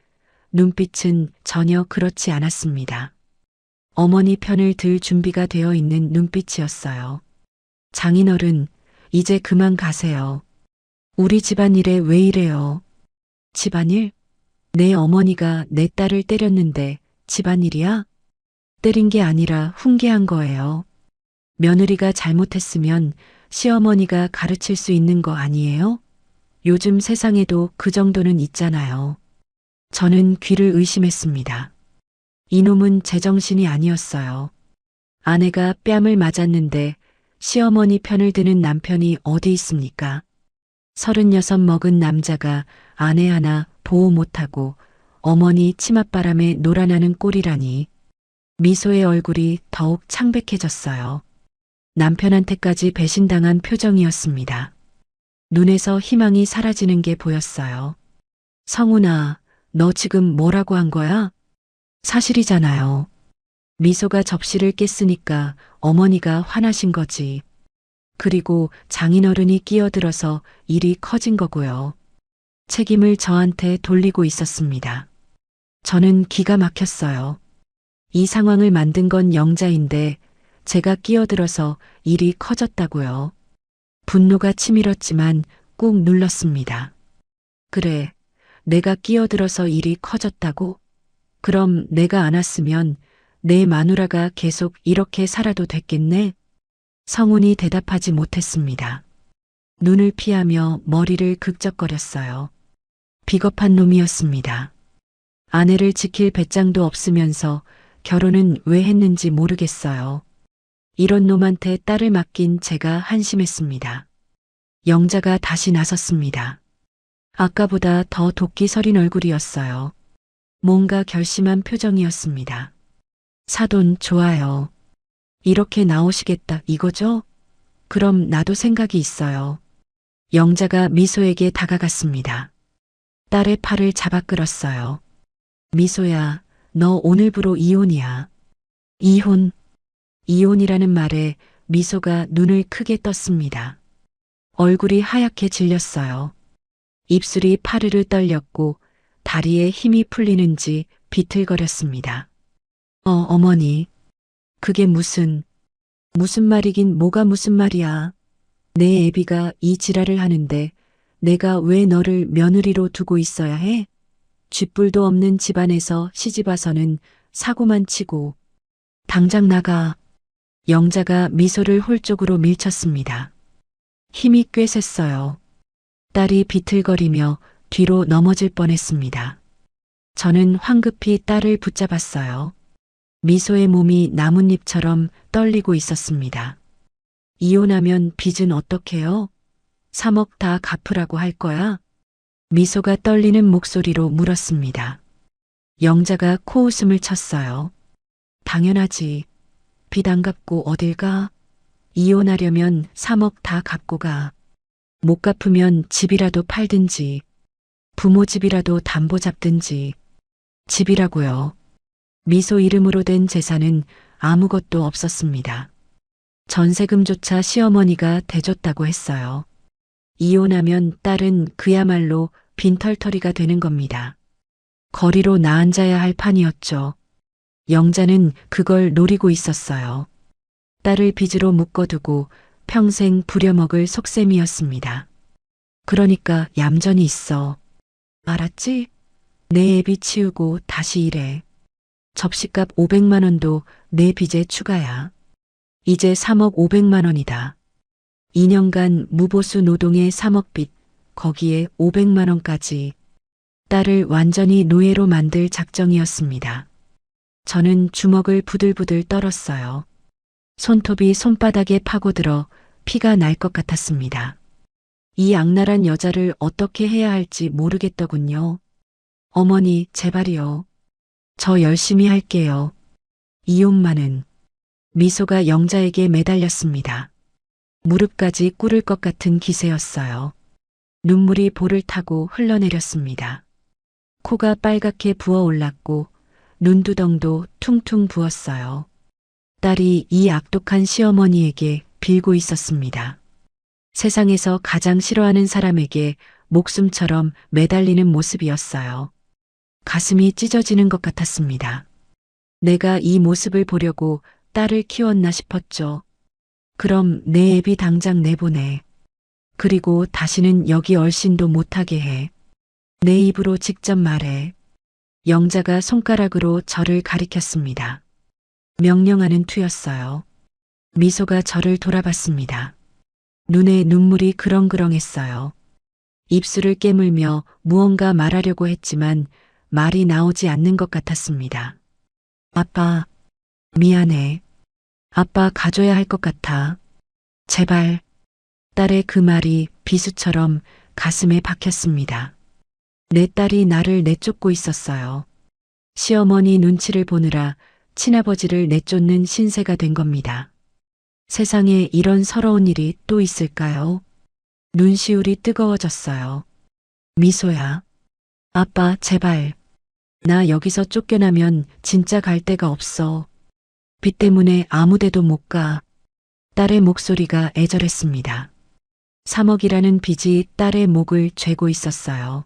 눈빛은 전혀 그렇지 않았습니다. 어머니 편을 들 준비가 되어 있는 눈빛이었어요. 장인어른, 이제 그만 가세요. 우리 집안일에 왜 이래요? 집안일? 내 어머니가 내 딸을 때렸는데 집안일이야? 때린 게 아니라 훈계한 거예요. 며느리가 잘못했으면 시어머니가 가르칠 수 있는 거 아니에요? 요즘 세상에도 그 정도는 있잖아요. 저는 귀를 의심했습니다. 이놈은 제정신이 아니었어요. 아내가 뺨을 맞았는데 시어머니 편을 드는 남편이 어디 있습니까? 36 먹은 남자가 아내 하나 보호 못하고 어머니 치맛바람에 놀아나는 꼴이라니. 미소의 얼굴이 더욱 창백해졌어요. 남편한테까지 배신당한 표정이었습니다. 눈에서 희망이 사라지는 게 보였어요. 성훈아, 너 지금 뭐라고 한 거야? 사실이잖아요. 미소가 접시를 깼으니까 어머니가 화나신 거지. 그리고 장인어른이 끼어들어서 일이 커진 거고요. 책임을 저한테 돌리고 있었습니다. 저는 기가 막혔어요. 이 상황을 만든 건 영자인데 제가 끼어들어서 일이 커졌다고요. 분노가 치밀었지만 꾹 눌렀습니다. 그래, 내가 끼어들어서 일이 커졌다고? 그럼 내가 안 왔으면 내 마누라가 계속 이렇게 살아도 됐겠네? 성훈이 대답하지 못했습니다. 눈을 피하며 머리를 극적거렸어요. 비겁한 놈이었습니다. 아내를 지킬 배짱도 없으면서 결혼은 왜 했는지 모르겠어요. 이런 놈한테 딸을 맡긴 제가 한심했습니다. 영자가 다시 나섰습니다. 아까보다 더 도끼 서린 얼굴이었어요. 뭔가 결심한 표정이었습니다. 사돈 좋아요. 이렇게 나오시겠다 이거죠? 그럼 나도 생각이 있어요. 영자가 미소에게 다가갔습니다. 딸의 팔을 잡아 끌었어요. 미소야, 너 오늘부로 이혼이야. 이혼? 이혼이라는 말에 미소가 눈을 크게 떴습니다. 얼굴이 하얗게 질렸어요. 입술이 파르르 떨렸고 다리에 힘이 풀리는지 비틀거렸습니다. 어머니. 그게 무슨 말이긴 뭐가 무슨 말이야. 내 애비가 이 지랄을 하는데 내가 왜 너를 며느리로 두고 있어야 해? 쥐뿔도 없는 집안에서 시집와서는 사고만 치고. 당장 나가. 영자가 미소를 홀쪽으로 밀쳤습니다. 힘이 꽤 셌어요. 딸이 비틀거리며 뒤로 넘어질 뻔했습니다. 저는 황급히 딸을 붙잡았어요. 미소의 몸이 나뭇잎처럼 떨리고 있었습니다. 이혼하면 빚은 어떡해요? 3억 다 갚으라고 할 거야? 미소가 떨리는 목소리로 물었습니다. 영자가 코웃음을 쳤어요. 당연하지. 빚 안 갚고 어딜 가? 이혼하려면 3억 다 갚고 가. 못 갚으면 집이라도 팔든지 부모 집이라도 담보 잡든지. 집이라고요. 미소 이름으로 된 재산은 아무것도 없었습니다. 전세금조차 시어머니가 대줬다고 했어요. 이혼하면 딸은 그야말로 빈털터리가 되는 겁니다. 거리로 나앉아야 할 판이었죠. 영자는 그걸 노리고 있었어요. 딸을 빚으로 묶어두고 평생 부려먹을 속셈이었습니다. 그러니까 얌전히 있어. 알았지? 내 애비 치우고 다시 일해. 접시값 500만 원도 내 빚에 추가야. 이제 3억 500만 원이다. 2년간 무보수 노동의 3억 빚, 거기에 500만 원까지. 딸을 완전히 노예로 만들 작정이었습니다. 저는 주먹을 부들부들 떨었어요. 손톱이 손바닥에 파고들어 피가 날 것 같았습니다. 이 악랄한 여자를 어떻게 해야 할지 모르겠더군요. 어머니, 제발이요. 저 열심히 할게요. 이혼만은. 미소가 영자에게 매달렸습니다. 무릎까지 꿇을 것 같은 기세였어요. 눈물이 볼을 타고 흘러내렸습니다. 코가 빨갛게 부어올랐고 눈두덩도 퉁퉁 부었어요. 딸이 이 악독한 시어머니에게 빌고 있었습니다. 세상에서 가장 싫어하는 사람에게 목숨처럼 매달리는 모습이었어요. 가슴이 찢어지는 것 같았습니다. 내가 이 모습을 보려고 딸을 키웠나 싶었죠. 그럼 내 애비 당장 내보내. 그리고 다시는 여기 얼씬도 못하게 해. 내 입으로 직접 말해. 영자가 손가락으로 저를 가리켰습니다. 명령하는 투였어요. 미소가 저를 돌아봤습니다. 눈에 눈물이 그렁그렁했어요. 입술을 깨물며 무언가 말하려고 했지만 말이 나오지 않는 것 같았습니다. 아빠, 미안해. 아빠 가줘야 할 것 같아. 제발. 딸의 그 말이 비수처럼 가슴에 박혔습니다. 내 딸이 나를 내쫓고 있었어요. 시어머니 눈치를 보느라 친아버지를 내쫓는 신세가 된 겁니다. 세상에 이런 서러운 일이 또 있을까요? 눈시울이 뜨거워졌어요. 미소야. 아빠, 제발. 나 여기서 쫓겨나면 진짜 갈 데가 없어. 빚 때문에 아무 데도 못 가. 딸의 목소리가 애절했습니다. 3억이라는 빚이 딸의 목을 죄고 있었어요.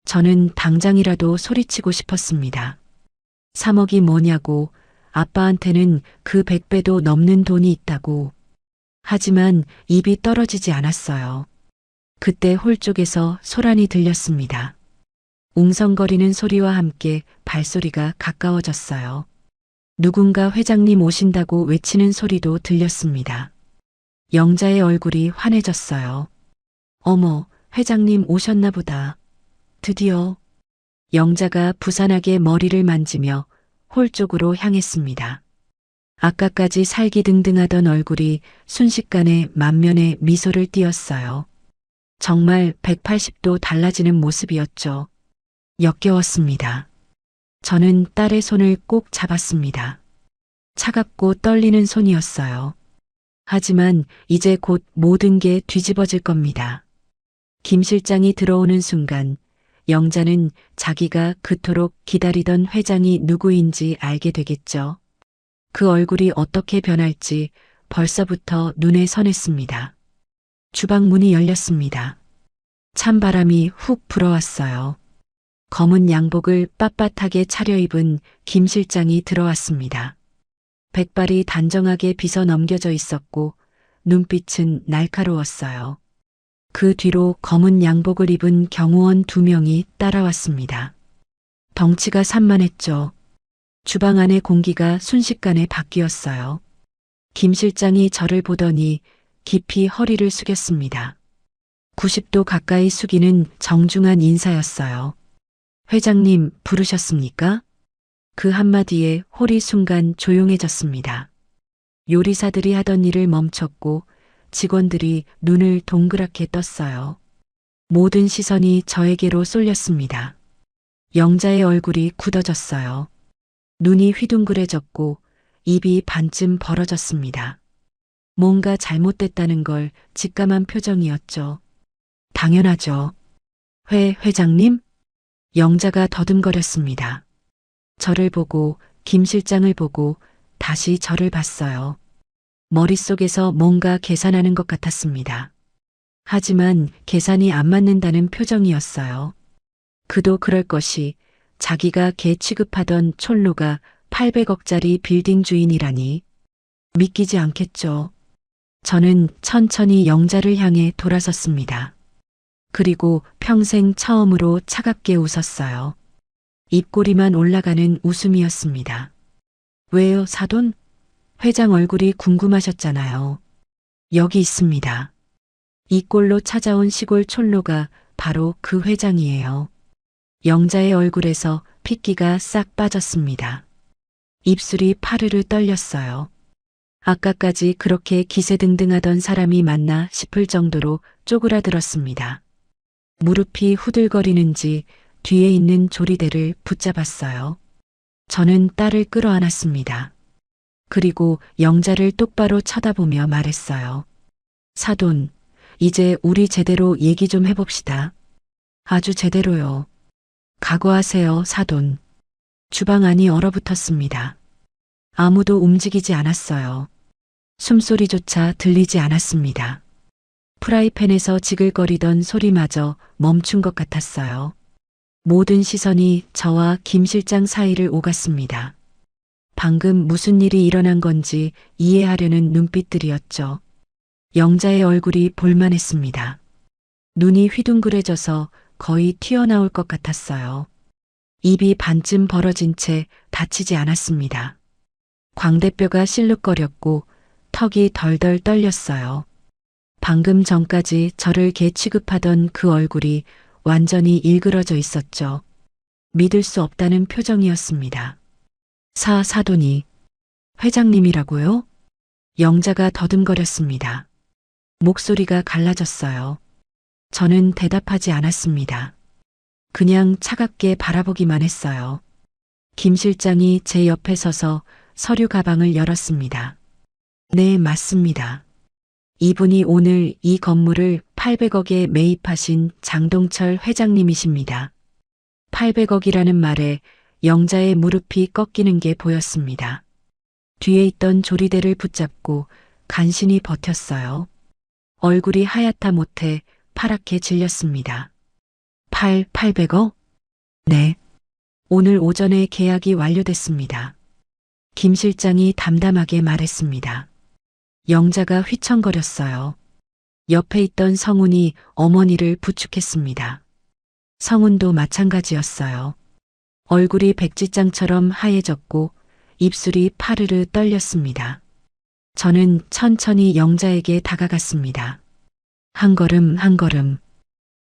저는 당장이라도 소리치고 싶었습니다. 3억이 뭐냐고, 아빠한테는 그 100배도 넘는 돈이 있다고. 하지만 입이 떨어지지 않았어요. 그때 홀 쪽에서 소란이 들렸습니다. 웅성거리는 소리와 함께 발소리가 가까워졌어요. 누군가 회장님 오신다고 외치는 소리도 들렸습니다. 영자의 얼굴이 환해졌어요. 어머, 회장님 오셨나 보다. 드디어. 영자가 부산하게 머리를 만지며 홀 쪽으로 향했습니다. 아까까지 살기등등하던 얼굴이 순식간에 만면에 미소를 띄었어요. 정말 180도 달라지는 모습이었죠. 역겨웠습니다. 저는 딸의 손을 꼭 잡았습니다. 차갑고 떨리는 손이었어요. 하지만 이제 곧 모든 게 뒤집어질 겁니다. 김 실장이 들어오는 순간 영자는 자기가 그토록 기다리던 회장이 누구인지 알게 되겠죠. 그 얼굴이 어떻게 변할지 벌써부터 눈에 선했습니다. 주방 문이 열렸습니다. 찬바람이 훅 불어왔어요. 검은 양복을 빳빳하게 차려입은 김 실장이 들어왔습니다. 백발이 단정하게 빗어 넘겨져 있었고 눈빛은 날카로웠어요. 그 뒤로 검은 양복을 입은 경호원 2명이 따라왔습니다. 덩치가 산만했죠. 주방 안의 공기가 순식간에 바뀌었어요. 김 실장이 저를 보더니 깊이 허리를 숙였습니다. 90도 가까이 숙이는 정중한 인사였어요. 회장님 부르셨습니까? 그 한마디에 홀이 순간 조용해졌습니다. 요리사들이 하던 일을 멈췄고 직원들이 눈을 동그랗게 떴어요. 모든 시선이 저에게로 쏠렸습니다. 영자의 얼굴이 굳어졌어요. 눈이 휘둥그레졌고 입이 반쯤 벌어졌습니다. 뭔가 잘못됐다는 걸 직감한 표정이었죠. 당연하죠. 회장님? 영자가 더듬거렸습니다. 저를 보고 김 실장을 보고 다시 저를 봤어요. 머릿속에서 뭔가 계산하는 것 같았습니다. 하지만 계산이 안 맞는다는 표정이었어요. 그도 그럴 것이 자기가 개 취급하던 촌로가 800억짜리 빌딩 주인이라니 믿기지 않겠죠. 저는 천천히 영자를 향해 돌아섰습니다. 그리고 평생 처음으로 차갑게 웃었어요. 입꼬리만 올라가는 웃음이었습니다. 왜요, 사돈? 회장 얼굴이 궁금하셨잖아요. 여기 있습니다. 이 꼴로 찾아온 시골 촌로가 바로 그 회장이에요. 영자의 얼굴에서 핏기가 싹 빠졌습니다. 입술이 파르르 떨렸어요. 아까까지 그렇게 기세등등하던 사람이 맞나 싶을 정도로 쪼그라들었습니다. 무릎이 후들거리는지 뒤에 있는 조리대를 붙잡았어요. 저는 딸을 끌어안았습니다. 그리고 영자를 똑바로 쳐다보며 말했어요. 사돈, 이제 우리 제대로 얘기 좀 해봅시다. 아주 제대로요. 각오하세요, 사돈. 주방 안이 얼어붙었습니다. 아무도 움직이지 않았어요. 숨소리조차 들리지 않았습니다. 프라이팬에서 지글거리던 소리마저 멈춘 것 같았어요. 모든 시선이 저와 김 실장 사이를 오갔습니다. 방금 무슨 일이 일어난 건지 이해하려는 눈빛들이었죠. 영자의 얼굴이 볼만했습니다. 눈이 휘둥그레져서 거의 튀어나올 것 같았어요. 입이 반쯤 벌어진 채 닫히지 않았습니다. 광대뼈가 실룩거렸고 턱이 덜덜 떨렸어요. 방금 전까지 저를 개 취급하던 그 얼굴이 완전히 일그러져 있었죠. 믿을 수 없다는 표정이었습니다. 사돈이 회장님이라고요? 영자가 더듬거렸습니다. 목소리가 갈라졌어요. 저는 대답하지 않았습니다. 그냥 차갑게 바라보기만 했어요. 김 실장이 제 옆에 서서 서류 가방을 열었습니다. 네, 맞습니다. 이분이 오늘 이 건물을 800억에 매입하신 장동철 회장님이십니다. 800억이라는 말에 영자의 무릎이 꺾이는 게 보였습니다. 뒤에 있던 조리대를 붙잡고 간신히 버텼어요. 얼굴이 하얗다 못해 파랗게 질렸습니다. 800억? 네. 오늘 오전에 계약이 완료됐습니다. 김 실장이 담담하게 말했습니다. 영자가 휘청거렸어요. 옆에 있던 성훈이 어머니를 부축했습니다. 성훈도 마찬가지였어요. 얼굴이 백지장처럼 하얘졌고 입술이 파르르 떨렸습니다. 저는 천천히 영자에게 다가갔습니다. 한 걸음 한 걸음.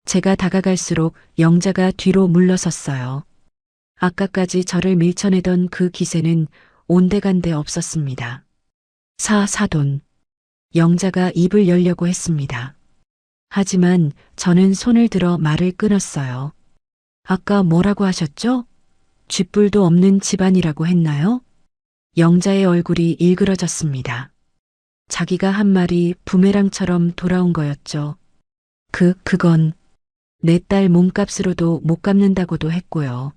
제가 다가갈수록 영자가 뒤로 물러섰어요. 아까까지 저를 밀쳐내던 그 기세는 온데간데 없었습니다. 사돈. 영자가 입을 열려고 했습니다. 하지만 저는 손을 들어 말을 끊었어요. 아까 뭐라고 하셨죠? 쥐뿔도 없는 집안이라고 했나요? 영자의 얼굴이 일그러졌습니다. 자기가 한 말이 부메랑처럼 돌아온 거였죠. 그건 내 딸 몸값으로도 못 갚는다고도 했고요.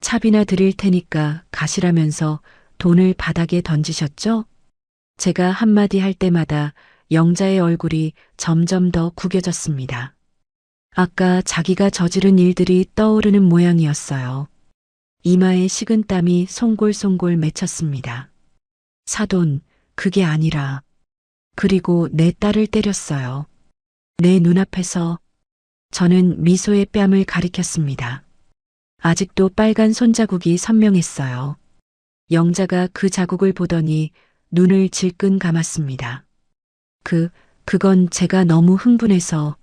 차비나 드릴 테니까 가시라면서 돈을 바닥에 던지셨죠? 제가 한마디 할 때마다 영자의 얼굴이 점점 더 구겨졌습니다. 아까 자기가 저지른 일들이 떠오르는 모양이었어요. 이마에 식은 땀이 송골송골 맺혔습니다. 사돈, 그게 아니라. 그리고 내 딸을 때렸어요. 내 눈앞에서. 저는 미소의 뺨을 가리켰습니다. 아직도 빨간 손자국이 선명했어요. 영자가 그 자국을 보더니 눈을 질끈 감았습니다. 그건 제가 너무 흥분해서.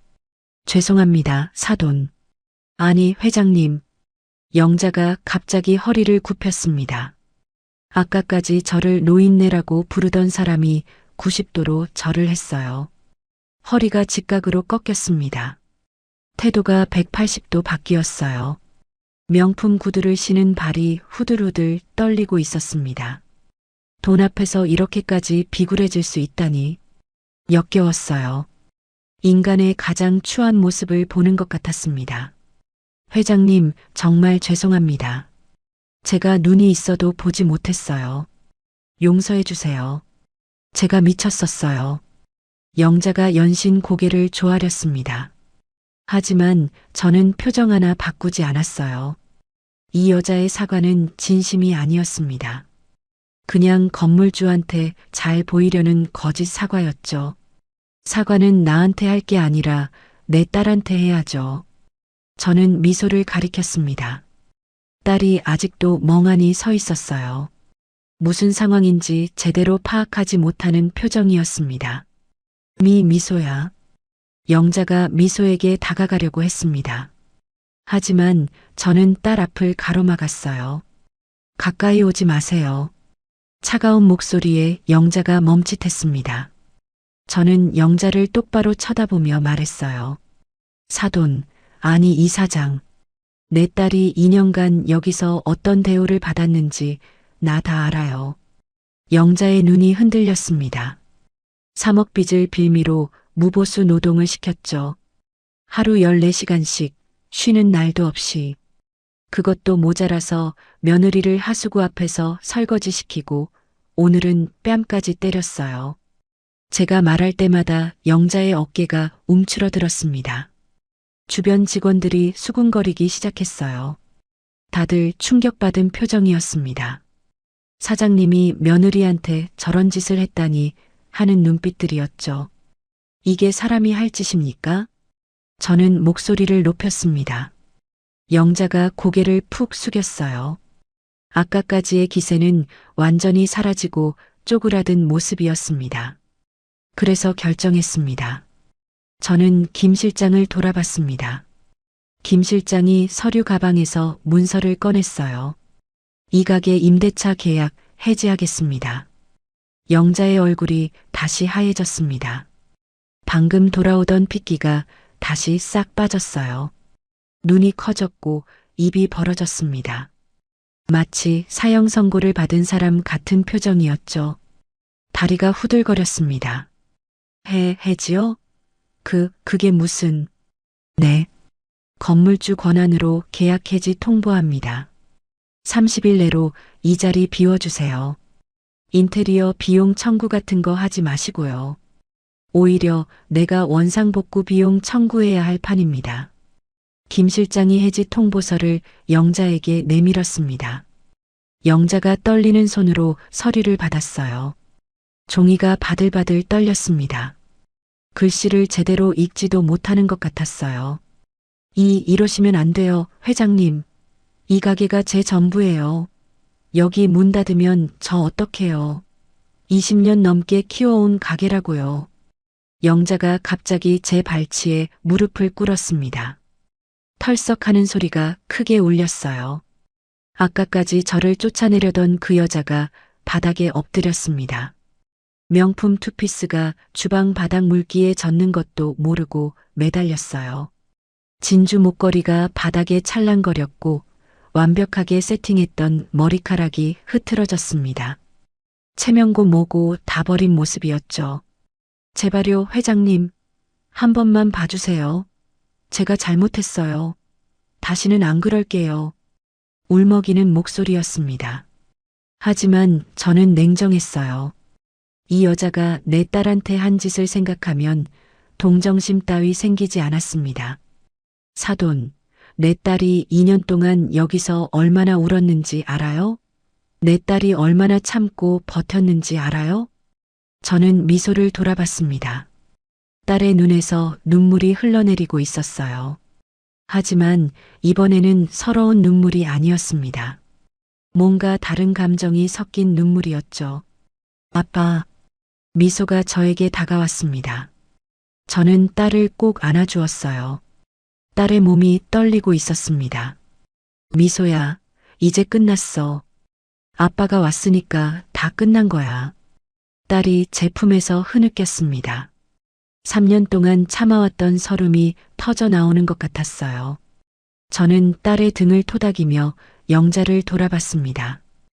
죄송합니다, 사돈. 아니, 회장님. 영자가 갑자기 허리를 굽혔습니다. 아까까지 저를 노인네라고 부르던 사람이 90도로 절을 했어요. 허리가 직각으로 꺾였습니다. 태도가 180도 바뀌었어요. 명품 구두를 신은 발이 후들후들 떨리고 있었습니다. 돈 앞에서 이렇게까지 비굴해질 수 있다니 역겨웠어요. 인간의 가장 추한 모습을 보는 것 같았습니다. 회장님, 정말 죄송합니다. 제가 눈이 있어도 보지 못했어요. 용서해 주세요. 제가 미쳤었어요. 영자가 연신 고개를 조아렸습니다. 하지만 저는 표정 하나 바꾸지 않았어요. 이 여자의 사과는 진심이 아니었습니다. 그냥 건물주한테 잘 보이려는 거짓 사과였죠. 사과는 나한테 할 게 아니라 내 딸한테 해야죠. 저는 미소를 가리켰습니다. 딸이 아직도 멍하니 서 있었어요. 무슨 상황인지 제대로 파악하지 못하는 표정이었습니다. 미소야. 영자가 미소에게 다가가려고 했습니다. 하지만 저는 딸 앞을 가로막았어요. 가까이 오지 마세요. 차가운 목소리에 영자가 멈칫했습니다. 저는 영자를 똑바로 쳐다보며 말했어요. 사돈, 아니 이사장. 내 딸이 2년간 여기서 어떤 대우를 받았는지 나 다 알아요. 영자의 눈이 흔들렸습니다. 3억 빚을 빌미로 무보수 노동을 시켰죠. 하루 14시간씩 쉬는 날도 없이. 그것도 모자라서 며느리를 하수구 앞에서 설거지시키고 오늘은 뺨까지 때렸어요. 제가 말할 때마다 영자의 어깨가 움츠러들었습니다. 주변 직원들이 수군거리기 시작했어요. 다들 충격받은 표정이었습니다. 사장님이 며느리한테 저런 짓을 했다니 하는 눈빛들이었죠. 이게 사람이 할 짓입니까? 저는 목소리를 높였습니다. 영자가 고개를 푹 숙였어요. 아까까지의 기세는 완전히 사라지고 쪼그라든 모습이었습니다. 그래서 결정했습니다. 저는 김 실장을 돌아봤습니다. 김 실장이 서류 가방에서 문서를 꺼냈어요. 이 가게 임대차 계약 해지하겠습니다. 영자의 얼굴이 다시 하얘졌습니다. 방금 돌아오던 핏기가 다시 싹 빠졌어요. 눈이 커졌고 입이 벌어졌습니다. 마치 사형 선고를 받은 사람 같은 표정이었죠. 다리가 후들거렸습니다. 해지요? 그게 무슨... 네. 건물주 권한으로 계약 해지 통보합니다. 30일 내로 이 자리 비워주세요. 인테리어 비용 청구 같은 거 하지 마시고요. 오히려 내가 원상복구 비용 청구해야 할 판입니다. 김 실장이 해지 통보서를 영자에게 내밀었습니다. 영자가 떨리는 손으로 서류를 받았어요. 종이가 바들바들 떨렸습니다. 글씨를 제대로 읽지도 못하는 것 같았어요. 이러시면 안 돼요, 회장님. 이 가게가 제 전부예요. 여기 문 닫으면 저 어떡해요. 20년 넘게 키워온 가게라고요. 영자가 갑자기 제 발치에 무릎을 꿇었습니다. 털썩하는 소리가 크게 울렸어요. 아까까지 저를 쫓아내려던 그 여자가 바닥에 엎드렸습니다. 명품 투피스가 주방 바닥 물기에 젖는 것도 모르고 매달렸어요. 진주 목걸이가 바닥에 찰랑거렸고 완벽하게 세팅했던 머리카락이 흐트러졌습니다. 체면고 뭐고 다 버린 모습이었죠. 제발요, 회장님. 한 번만 봐주세요. 제가 잘못했어요. 다시는 안 그럴게요. 울먹이는 목소리였습니다. 하지만 저는 냉정했어요. 이 여자가 내 딸한테 한 짓을 생각하면 동정심 따위 생기지 않았습니다. 사돈, 내 딸이 2년 동안 여기서 얼마나 울었는지 알아요? 내 딸이 얼마나 참고 버텼는지 알아요? 저는 미소를 돌아봤습니다. 딸의 눈에서 눈물이 흘러내리고 있었어요. 하지만 이번에는 서러운 눈물이 아니었습니다. 뭔가 다른 감정이 섞인 눈물이었죠. 아빠, 미소가 저에게 다가왔습니다. 저는 딸을 꼭 안아주었어요. 딸의 몸이 떨리고 있었습니다. 미소야, 이제 끝났어. 아빠가 왔으니까 다 끝난 거야. 딸이 제 품에서 흐느꼈습니다. 3년 동안 참아왔던 서름이 터져 나오는 것 같았어요. 저는 딸의 등을 토닥이며 영자를 돌아봤습니다.